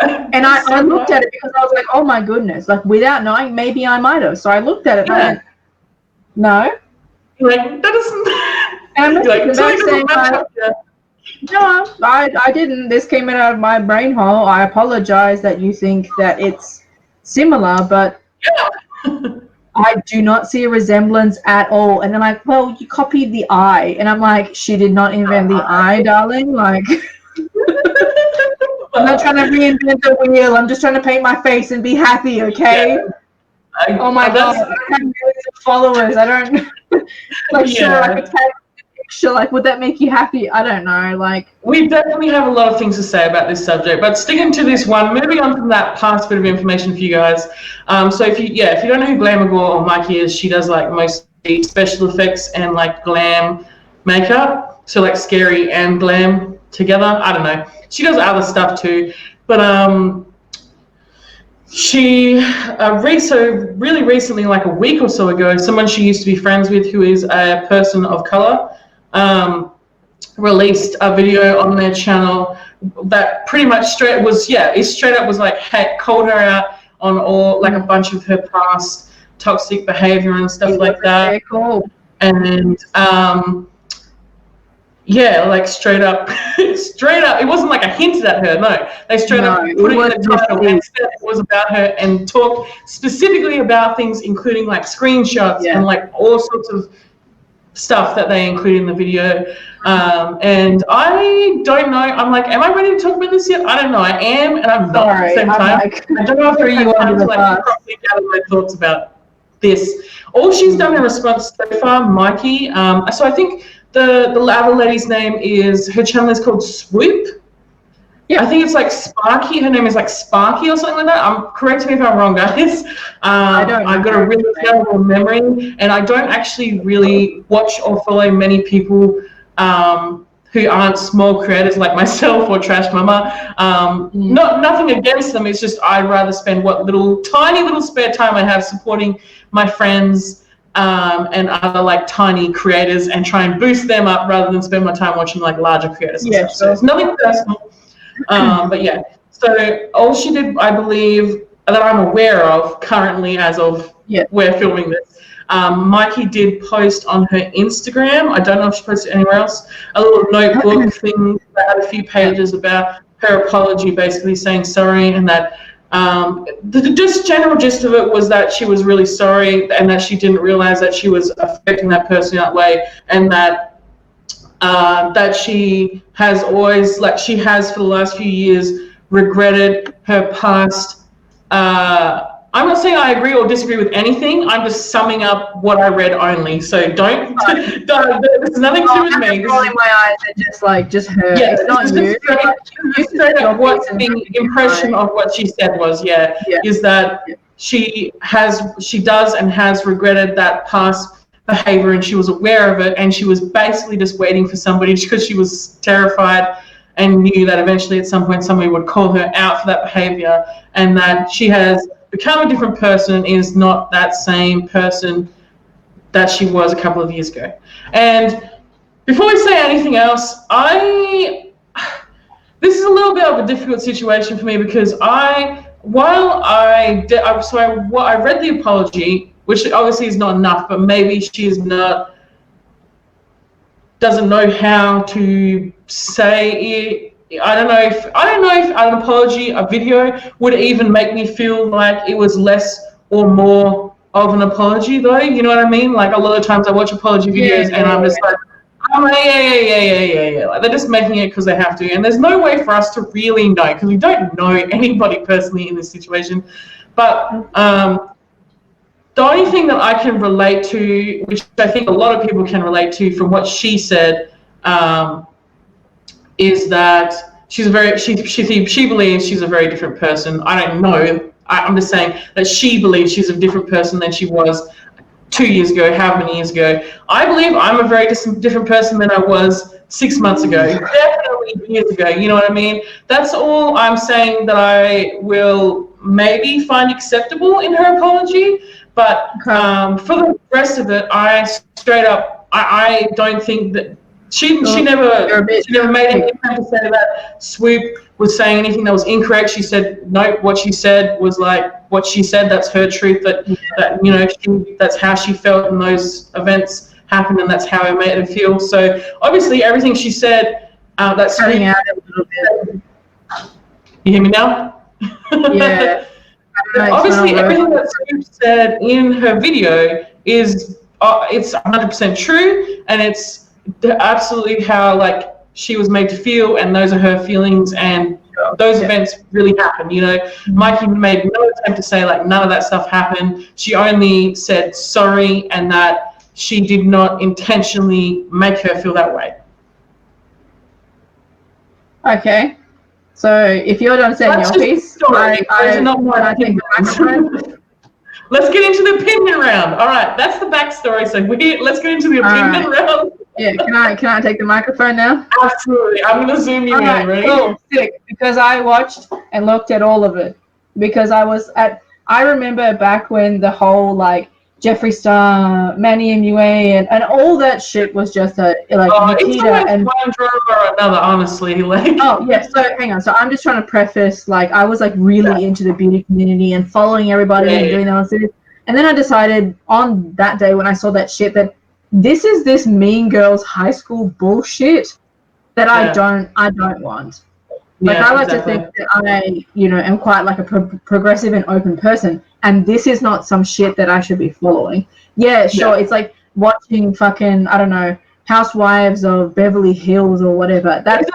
Yeah. And I looked at it because I was like, oh my goodness, like without knowing, maybe I might have. So I looked at it and I went, no. You're like, that doesn't. And I'm no, I didn't. This came out of my brain hole. I apologize that you think that it's similar, but I do not see a resemblance at all. And they're like, well, you copied the eye. And I'm like, she did not invent the eye, darling. Like, I'm not trying to reinvent the wheel. I'm just trying to paint my face and be happy, okay? Yeah. Oh my God, I have millions of followers. I don't, like, sure, I could tag picture, like, would that make you happy? I don't know, like. We definitely have a lot of things to say about this subject, but sticking to this one, moving on from that past bit of information for you guys. So if you don't know who Glam or Mikey is, she does like mostly special effects and like glam makeup. so like scary and glam together. I don't know. She does other stuff too, but she so really recently, like a week or so ago, someone she used to be friends with, who is a person of color, released a video on their channel that pretty much straight up was like, hey, called her out on all, like, a bunch of her past toxic behavior and stuff like that. Very cool. And like straight up, it wasn't like a hint at her, no. They straight up put it in the title and said it was about her and talked specifically about things, including like screenshots and like all sorts of stuff that they include in the video. And I don't know, I'm like, am I ready to talk about this yet? I don't know, I am and I'm not at the same time. I don't know if I have time to like properly gather my thoughts about this. All she's done in response so far, Mikey, so I think the other lady's name is, her channel is called Swoop. Yeah. I think it's like Sparky. Her name is like Sparky or something like that. Correct me if I'm wrong, guys. I've got a really terrible memory, and I don't actually really watch or follow many people who aren't small creators like myself or Trash Mama. Nothing against them. It's just I'd rather spend what tiny little spare time I have supporting my friends and other like tiny creators and try and boost them up rather than spend my time watching like larger creators. And stuff. So it's nothing personal. But yeah, so all she did, I believe, that I'm aware of currently as of we're filming this, Mikey did post on her Instagram, I don't know if she posted anywhere else, a little notebook thing that had a few pages about her apology, basically saying sorry, and that the just general gist of it was that she was really sorry and that she didn't realize that she was affecting that person that way, and that she has always, like she has for the last few years, regretted her past. I'm not saying I agree or disagree with anything. I'm just summing up what I read only. So don't there's nothing to do with me. Rolling my eyes and just her. Yeah, it's not you. Just straight up what the impression of what she said was. Is that she does and has regretted that past behavior, and she was aware of it, and she was basically just waiting for somebody, because she was terrified and knew that eventually at some point somebody would call her out for that behavior, and that she has become a different person, is not that same person that she was a couple of years ago. And before we say anything else, this is a little bit of a difficult situation for me, because I read the apology, which obviously is not enough, but maybe doesn't know how to say it. I don't know if an apology, a video, would even make me feel like it was less or more of an apology, though. You know what I mean? Like, a lot of times I watch apology videos and I'm just like, yeah. Like, they're just making it because they have to, and there's no way for us to really know, because we don't know anybody personally in this situation. But the only thing that I can relate to, which I think a lot of people can relate to from what she said, is that she believes she's a very different person. I don't know. I'm just saying that she believes she's a different person than she was 2 years ago, how many years ago. I believe I'm a very different person than I was 6 months ago, definitely years ago, you know what I mean? That's all I'm saying that I will maybe find acceptable in her apology, but for the rest of it, I don't think that she never made any attempt to say that Swoop was saying anything that was incorrect. She said, no, what she said was like what she said, that's her truth, that you know, that's how she felt when those events happened, and that's how it made her feel. So obviously everything she said, that's cutting out a little bit. You hear me now? Yeah. Obviously everything that Swoop said in her video is it's 100% true, and it's absolutely how like she was made to feel, and those are her feelings, and those events really happened, you know. Mikey made no attempt to say like none of that stuff happened. She only said sorry, and that she did not intentionally make her feel that way. Okay, so if you're done saying your piece, I think let's get into the opinion round. All right, that's the backstory. So let's get into the opinion round. Yeah, can I take the microphone now? Absolutely. I'm gonna zoom you in. Ready? Cool, sick. Because I watched and looked at all of it. Because I remember back when the whole like Jeffree Star, Manny MUA, and all that shit was just like It's Nikita always and one drama or another, honestly. Like. oh yeah. So hang on. So I'm just trying to preface like I was like really into the beauty community and following everybody and doing that. And then I decided on that day when I saw that shit that this is this Mean Girls high school bullshit that I don't want. Like I like to think that I, am quite like a progressive and open person, and this is not some shit that I should be following. Yeah, sure. It's like watching fucking I don't know Housewives of Beverly Hills or whatever. That's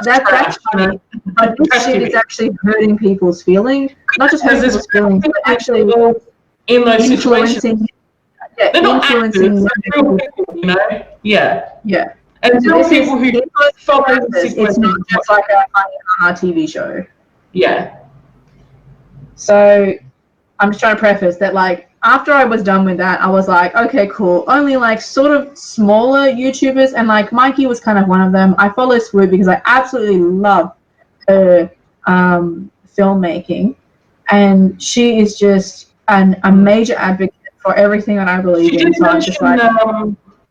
funny, but this shit is actually hurting people's feelings. Not just hurting people's feelings, but actually in those situations. Yeah, they're not influencing actors, they're real people, Yeah. Yeah. And so people who follow it's not just like a TV show. Yeah. So I'm just trying to preface that like after I was done with that, I was like, okay, cool. Only like sort of smaller YouTubers and like Mikey was kind of one of them. I follow Swoop because I absolutely love her filmmaking. And she is just a major advocate for everything that I believe in. So I'm just like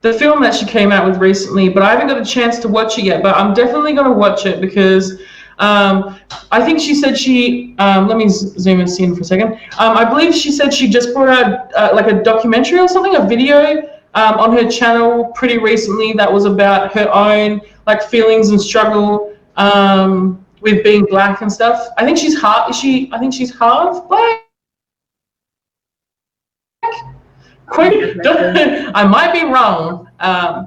the film that she came out with recently, but I haven't got a chance to watch it yet. But I'm definitely going to watch it because I think she said let me zoom in for a second. I believe she said she just brought out like a documentary or something, a video on her channel pretty recently that was about her own like feelings and struggle with being black and stuff. I think she's half. I think she's half black. I might be wrong. I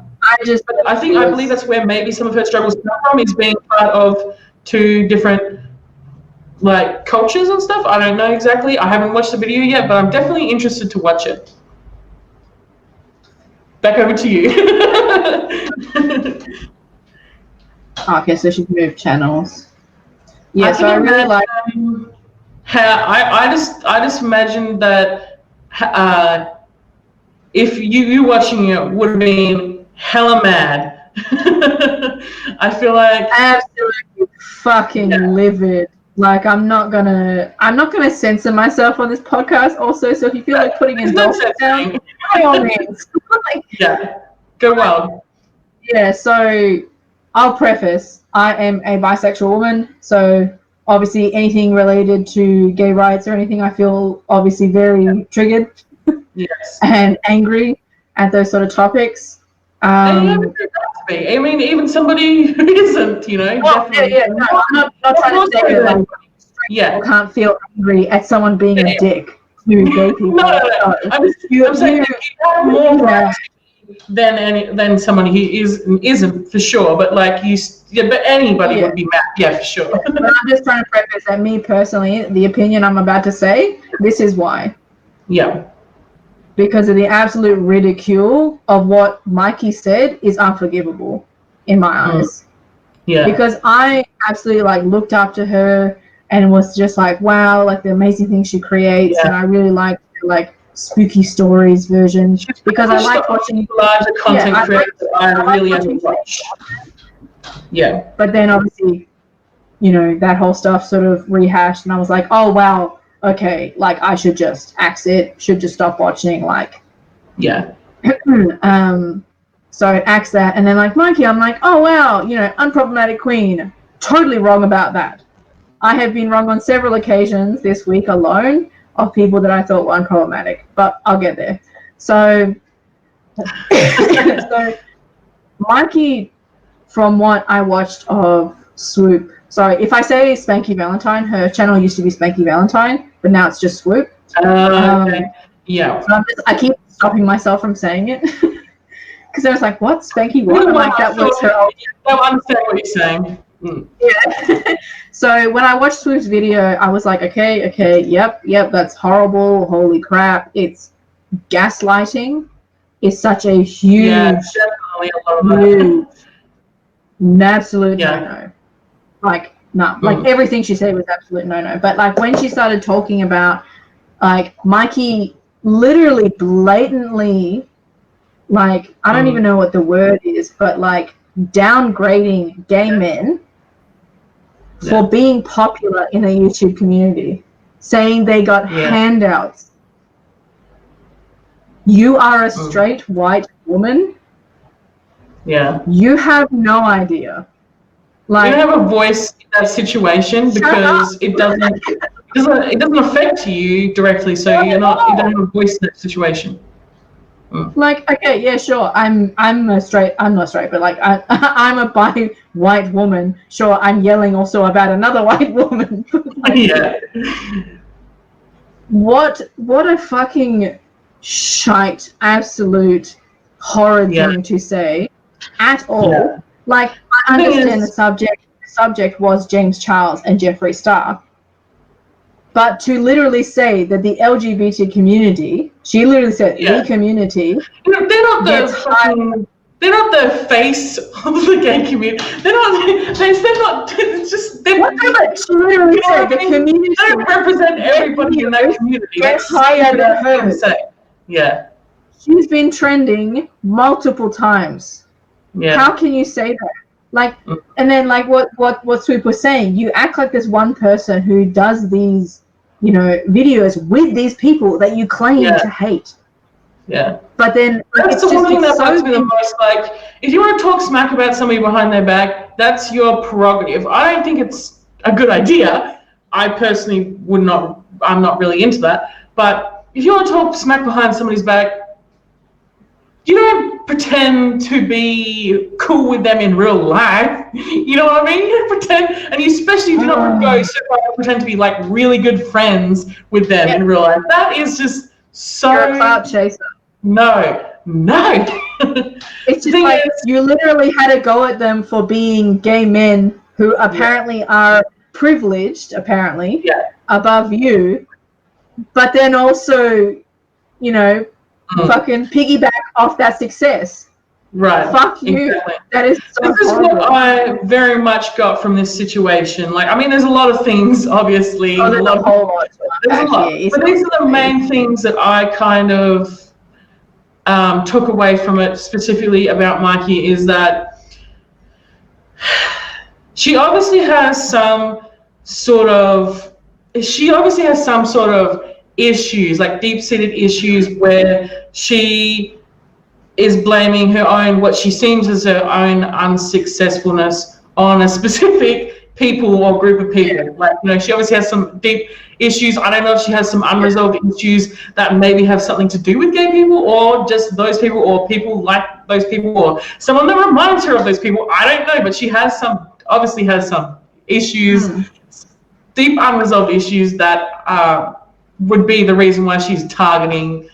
believe that's where maybe some of her struggles come from, is being part of two different like cultures and stuff. I don't know exactly. I haven't watched the video yet, but I'm definitely interested to watch it. Back over to you. Okay, so she's moved channels. Yeah, so I really like how I just imagine that if you watching it would have been hella mad. I feel like absolutely fucking livid. Like I'm not gonna censor myself on this podcast. Also, so if you feel like putting in dolphins down, by all means. Go wild. Yeah. So I'll preface: I am a bisexual woman, so obviously anything related to gay rights or anything, I feel obviously very triggered. Yes. And angry at those sort of topics. I mean, even somebody who isn't, definitely. No, I'm not trying to say that like, people can't feel angry at someone being a dick to gay people. No. I'm saying you have more than somebody who isn't for sure, but like but anybody would be mad, for sure. But I'm just trying to preface that me personally, the opinion I'm about to say, this is why. Yeah. Because of the absolute ridicule of what Mikey said is unforgivable in my eyes. Yeah. Because I absolutely like looked up to her and was just like, wow, like the amazing things she creates, and I really like like spooky stories version because I like watching larger content creators. I really watch. Yeah. But then obviously, that whole stuff sort of rehashed, and I was like, oh wow. Okay, like I should just axe it, should just stop watching, like. Yeah. So I axe that, and then like Mikey, I'm like, oh wow, unproblematic queen. Totally wrong about that. I have been wrong on several occasions this week alone of people that I thought were unproblematic, but I'll get there. So Mikey, from what I watched of Swoop, sorry, if I say Spanky Valentine, her channel used to be Spanky Valentine, but now it's just Swoop. Okay. Yeah. So I keep stopping myself from saying it because I was like, "What, Spanky? What?" I'm like, that was her. I understand what you're saying. Yeah. So when I watched Swoop's video, I was like, "Okay, yep, that's horrible. Holy crap! It's gaslighting. It's such a huge, absolute no-no. Like, no, like everything she said was absolute no-no. But like when she started talking about like Mikey literally blatantly like, I don't even know what the word is, but like downgrading gay men for being popular in a YouTube community, saying they got handouts. You are a straight white woman. Yeah. You have no idea. Like, you don't have a voice in that situation because it doesn't affect you directly, so you don't have a voice in that situation. Like, okay, yeah, sure. I'm not straight, but like I'm a bi white woman. Sure, I'm yelling also about another white woman. Yeah. What a fucking shite, absolute horrid thing to say at all. Yeah. Like, I understand the subject was James Charles and Jeffree Star. But to literally say that the LGBT community, she literally said the community. They're not the face of the gay community. They're not. It's just. She literally said the community. They don't represent everybody in that community. That's higher than her. Yeah. She's been trending multiple times. Yeah. How can you say that? Like, and then like what Swoop was saying, you act like there's one person who does these, videos with these people that you claim to hate. Yeah. But then that's the one thing that bugs me the most. Like, if you want to talk smack about somebody behind their back, that's your prerogative. I don't think it's a good idea. I personally would not. I'm not really into that. But if you want to talk smack behind somebody's back, you don't pretend to be cool with them in real life. You know what I mean? You don't pretend, and you especially do not go so far to pretend to be like really good friends with them in real life. That is just so. You're a clout chaser. No. It's just like you literally had to go at them for being gay men who apparently are privileged, above you, but then also, fucking piggyback off that success. Right. Fuck you. Exactly. That is so This is what I very much got from this situation. Like, I mean, there's a lot of things, obviously. There's a whole lot. But these are the main things that I kind of took away from it, specifically about Mikey, is that she obviously has some sort of issues, like deep-seated issues, where she is blaming what she seems as her own unsuccessfulness on a specific people or group of people. Like, she obviously has some deep issues. I don't know if she has some unresolved issues that maybe have something to do with gay people, or just those people, or people like those people, or someone that reminds her of those people. I don't know, but she obviously has some issues, deep unresolved issues that would be the reason why she's targeting,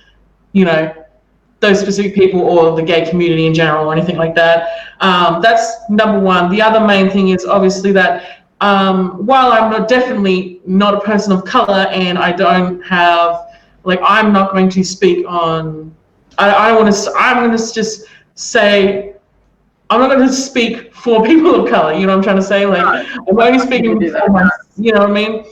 those specific people or the gay community in general or anything like that. That's number one. The other main thing is obviously that while I'm definitely not a person of color, and I don't have, I'm not going to speak on, I'm going to just say, I'm not going to speak for people of color, you know what I'm trying to say? I'm only speaking for myself, you know what I mean?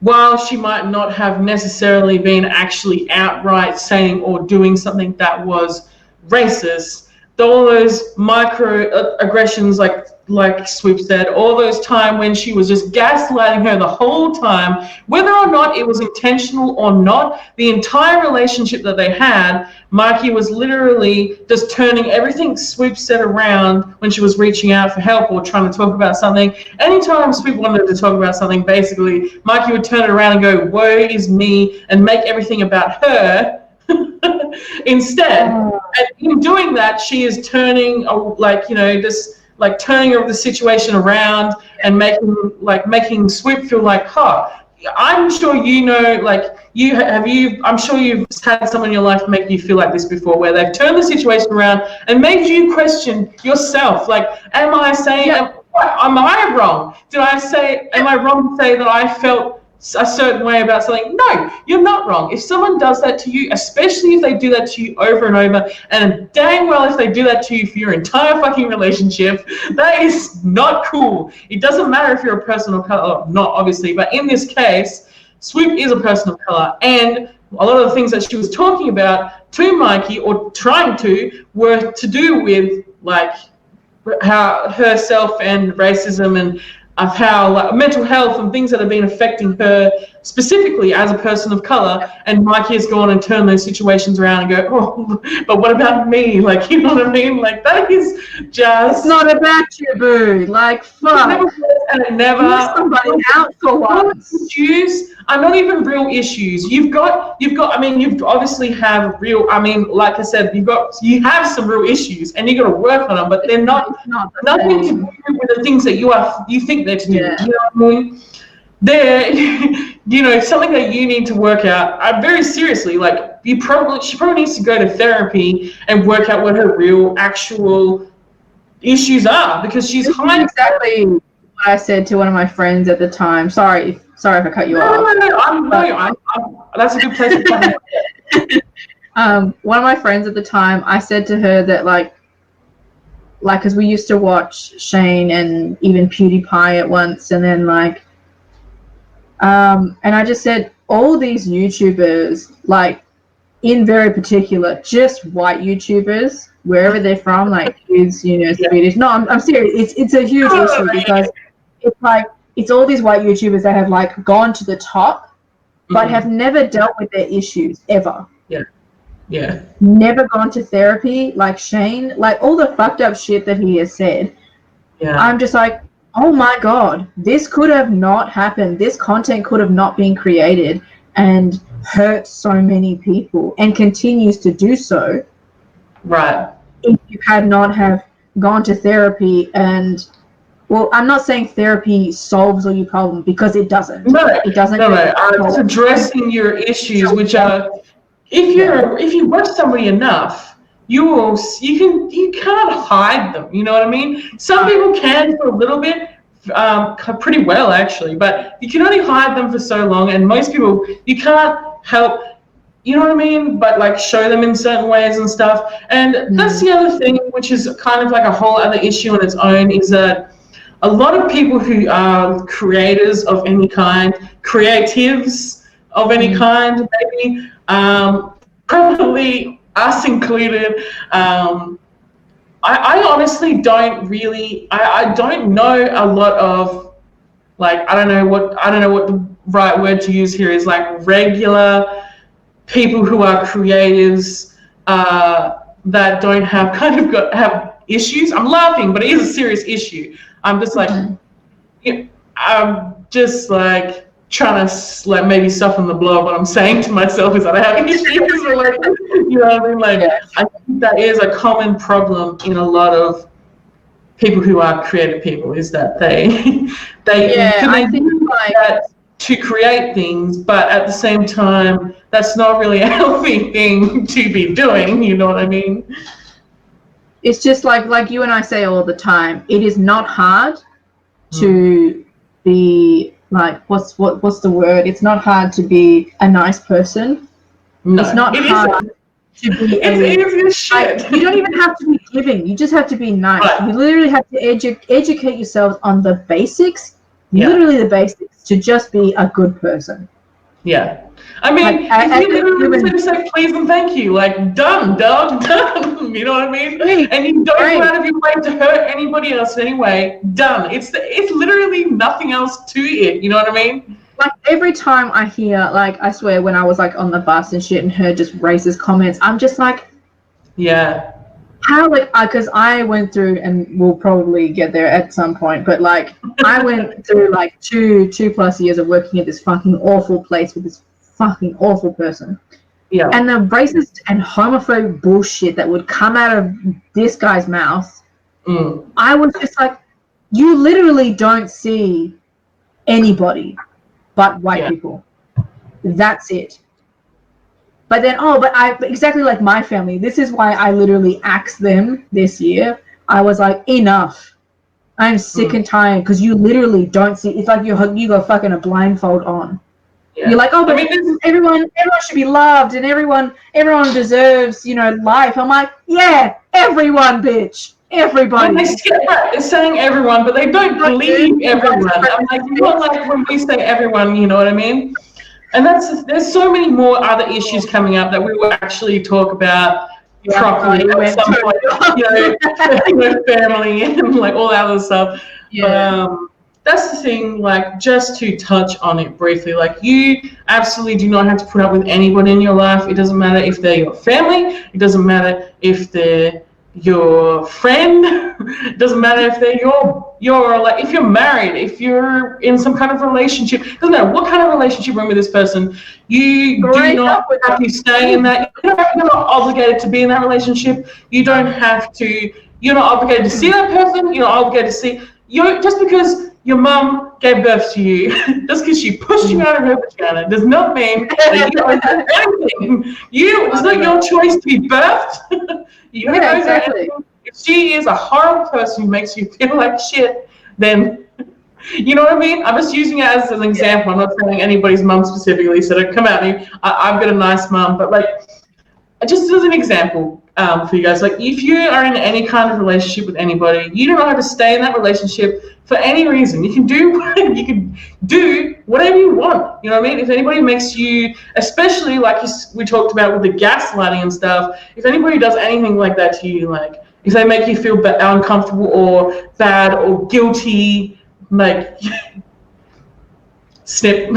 While she might not have necessarily been actually outright saying or doing something that was racist, all those microaggressions, like Swoop said, all those time when she was just gaslighting her the whole time, whether or not it was intentional or not, the entire relationship that they had, Mikey was literally just turning everything Swoop said around when she was reaching out for help or trying to talk about something. Anytime Swoop wanted to talk about something, basically, Mikey would turn it around and go, woe is me, and make everything about her instead. And in doing that, she is turning, turning the situation around and making Swoop feel like, I'm sure I'm sure you've had someone in your life make you feel like this before, where they've turned the situation around and made you question yourself. Like, am I wrong? Am I wrong to say that I felt a certain way about something? No, you're not wrong. If someone does that to you, especially if they do that to you over and over, and dang well if they do that to you for your entire fucking relationship, that is not cool. It doesn't matter if you're a person of color or not, obviously, but in this case, Swoop is a person of color, and a lot of the things that she was talking about to Mikey or trying to were to do with like how herself and racism and of how like, mental health and things that have been affecting her specifically as a person of color. And Mikey has gone and turned those situations around and go, oh, but what about me? Like, you know what I mean? Like, that is just... It's not about you, boo. Like, fuck. And it never... Hear somebody out for once. Issues are not even real issues. You've obviously have real, like I said, you have some real issues and you got to work on them, but they're nothing to do with the things that you think they're to do. Yeah. You know what I mean? They're, something that you need to work out very seriously. Like, she probably needs to go to therapy and work out what her real, actual issues are, because she's hiding. Exactly what I said to one of my friends at the time. Sorry if I cut you off. No, that's a good place to come. One of my friends at the time, I said to her that like, because we used to watch Shane and even PewDiePie at once, and then like, and I just said, all these YouTubers, like, in very particular, just white YouTubers, wherever they're from, like kids, Swedish. No, I'm serious. It's a huge issue because it's like, it's all these white YouTubers that have like gone to the top, but have never dealt with their issues ever. Yeah. Never gone to therapy, like Shane, like all the fucked up shit that he has said. Yeah. I'm just like, oh my God, this could have not happened. This content could have not been created and hurt so many people and continues to do so. Right. If you had not have gone to therapy and, well, I'm not saying therapy solves all your problems because it doesn't. No, it doesn't. No. It's addressing your issues, which are, if you watch somebody enough, you can't hide them. You know what I mean? Some people can for a little bit, pretty well actually, but you can only hide them for so long, and most people you can't help. You know what I mean? But like show them in certain ways and stuff. And that's the other thing, which is kind of like a whole other issue on its own, is that a lot of people who are creators of any kind, creatives of any kind, maybe, probably us included, I honestly don't really, I don't know a lot of, like, I don't know what the right word to use here is, like regular people who are creatives that don't have have issues. I'm laughing, but it is a serious issue. I'm just like, I'm just like trying to like maybe soften the blow of what I'm saying to myself is that I have issues. Or like, you know what I mean? Like, I think that is a common problem in a lot of people who are creative people, is that they I think like that to create things, but at the same time, that's not really a healthy thing to be doing. You know what I mean? It's just like you and I say all the time. It is not hard to be like, what's the word? It's not hard to be a nice person. No, it's not hard to be. It's shit. Like, you don't even have to be giving. You just have to be nice. Right. You literally have to educate yourselves on the basics. Yeah. Literally the basics to just be a good person. Yeah. I mean, if you literally say please and thank you, like, done, dog, done. You know what I mean? Great. And you don't go out of your way to hurt anybody else anyway, done. It's literally nothing else to it. You know what I mean? Like, every time I hear, like, I swear, when I was, like, on the bus and shit and heard just racist comments, I'm just like, yeah. How, like, because I went through, and we'll probably get there at some point, but, like, I went through, like, two plus years of working at this fucking awful place with this fucking awful person. Yeah. And the racist and homophobic bullshit that would come out of this guy's mouth, I was just like, you literally don't see anybody but white people. That's it. But then, but exactly like my family, this is why I literally axed them this year. I was like, enough. I'm sick and tired, because you literally don't see. It's like you got fucking a blindfold on. Yeah. You're like, but everyone should be loved, and everyone deserves, life. I'm like, yeah, everyone, bitch, everybody. Well, they skip that. It's saying everyone, but they don't believe everyone. I'm like, not like when we say everyone, you know what I mean? And there's so many more other issues coming up that we will actually talk about properly at some point. Family and like all that other stuff. Yeah. But that's the thing, like, just to touch on it briefly, like, you absolutely do not have to put up with anybody in your life. It doesn't matter if they're your family. It doesn't matter if they're your friend. It doesn't matter if they're your like, if you're married, if you're in some kind of relationship. It doesn't matter what kind of relationship you're in with this person. You do not have to stay in that. You're not obligated to be in that relationship. You don't have to. You're not obligated to see that person. You're not obligated to see. Just because your mum gave birth to you, just because she pushed you out of her vagina, does not mean that you owe her anything. It's not your choice to be birthed. You don't owe her anything. If she is a horrible person who makes you feel like shit, then you know what I mean? I'm just using it as an example. I'm not saying anybody's mum specifically, so don't come at me. I've got a nice mum, but like, just as an example, for you guys, like, if you are in any kind of relationship with anybody, you don't have to stay in that relationship for any reason. You can do whatever you want. You know what I mean? If anybody makes you, especially like we talked about with the gaslighting and stuff, if anybody does anything like that to you, like if they make you feel uncomfortable or bad or guilty, like snip.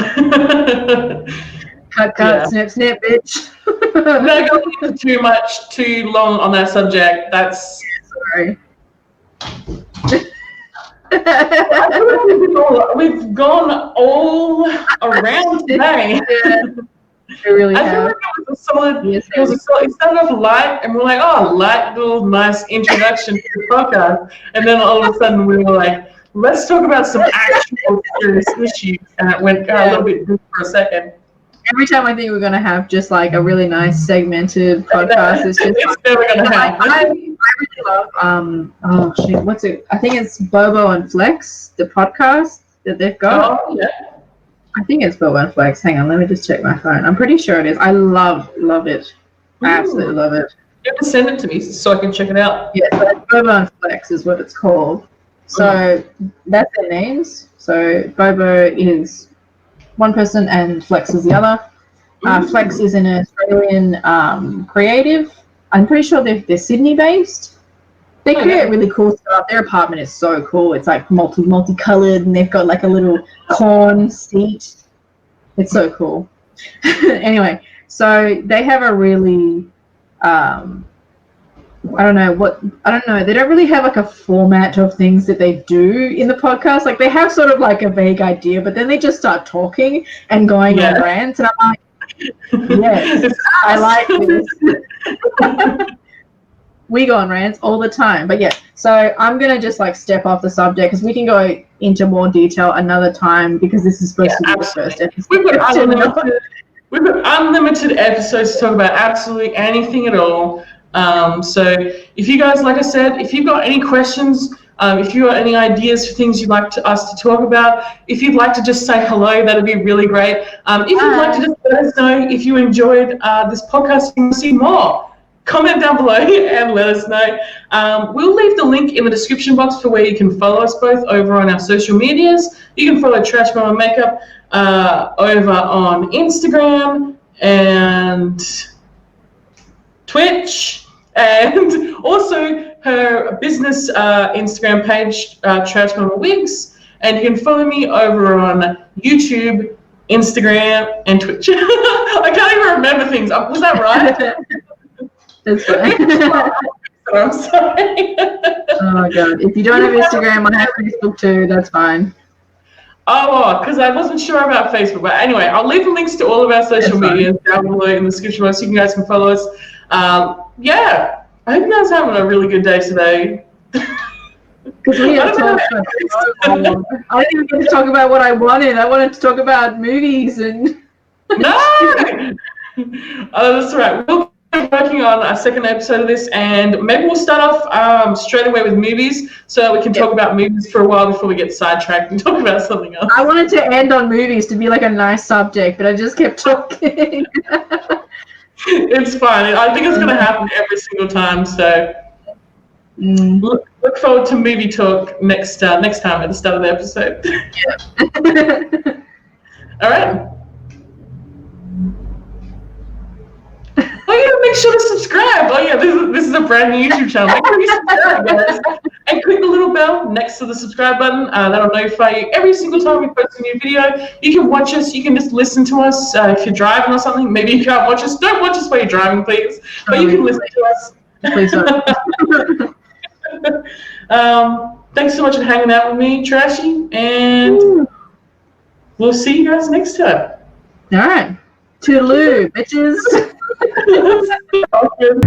Cut, snip, snip, bitch. No, going into too long on that subject. That's sorry. We've gone all around today. Yeah, we really have. I feel like it was a solid. It started off light, and we're like, oh, light little nice introduction to the podcast, and then all of a sudden we were like, let's talk about some actual serious issues, and it went a little bit deep for a second. Every time I think we're gonna have just like a really nice segmented podcast, it's never gonna happen. I really love what's it? I think it's Bobo and Flex, the podcast that they've got. Oh yeah. I think it's Bobo and Flex. Hang on, let me just check my phone. I'm pretty sure it is. I love it. I absolutely love it. You have to send it to me so I can check it out. Yeah, so Bobo and Flex is what it's called. So that's their names. So Bobo is one person and Flex is the other. Flex is an Australian creative. I'm pretty sure they're Sydney based. They create really cool stuff. Their apartment is so cool. It's like multicolored, and they've got like a little corn seat. It's so cool. Anyway, so they have a really I don't know. They don't really have like a format of things that they do in the podcast. Like they have sort of like a vague idea, but then they just start talking and going on rants, and I'm like, yes, I like this. We go on rants all the time, but yeah. So I'm gonna just like step off the subject because we can go into more detail another time because this is supposed to be the first episode. We've got unlimited episodes to talk about absolutely anything at all. So if you guys, like I said, if you've got any questions, if you got any ideas for things you'd like us to talk about, if you'd like to just say hello, that'd be really great. If you'd like to just let us know if you enjoyed this podcast and see more, comment down below and let us know. We'll leave the link in the description box for where you can follow us both over on our social medias. You can follow Trash Mama Makeup over on Instagram and Twitch, and also her business Instagram page, Trash Mama Wigs, and you can follow me over on YouTube, Instagram, and Twitch. I can't even remember things. Was that right? That's fine. I'm sorry. Oh my god! If you don't have Instagram, I have Facebook too. That's fine. Oh, because I wasn't sure about Facebook, but anyway, I'll leave the links to all of our social media down below in the description box so you guys can follow us. Yeah, I hope you guys are having a really good day today. Because we have talked I didn't even get to talk about what I wanted. I wanted to talk about movies and. No! Oh, that's right. We'll be working on a second episode of this, and maybe we'll start off straight away with movies so that we can talk about movies for a while before we get sidetracked and talk about something else. I wanted to end on movies to be like a nice subject, but I just kept talking. It's fine. I think it's going to happen every single time, so look forward to movie talk next time at the start of the episode. Yeah. All right. make sure to subscribe. Oh yeah, this is a brand new YouTube channel. Make sure you subscribe, guys. And click the little bell next to the subscribe button. That'll notify you every single time we post a new video. You can watch us. You can just listen to us if you're driving or something. Maybe you can't watch us. Don't watch us while you're driving, please. But you can listen to us. Please don't. Thanks so much for hanging out with me, Trashy, and we'll see you guys next time. All right. Toodaloo, bitches. Awesome.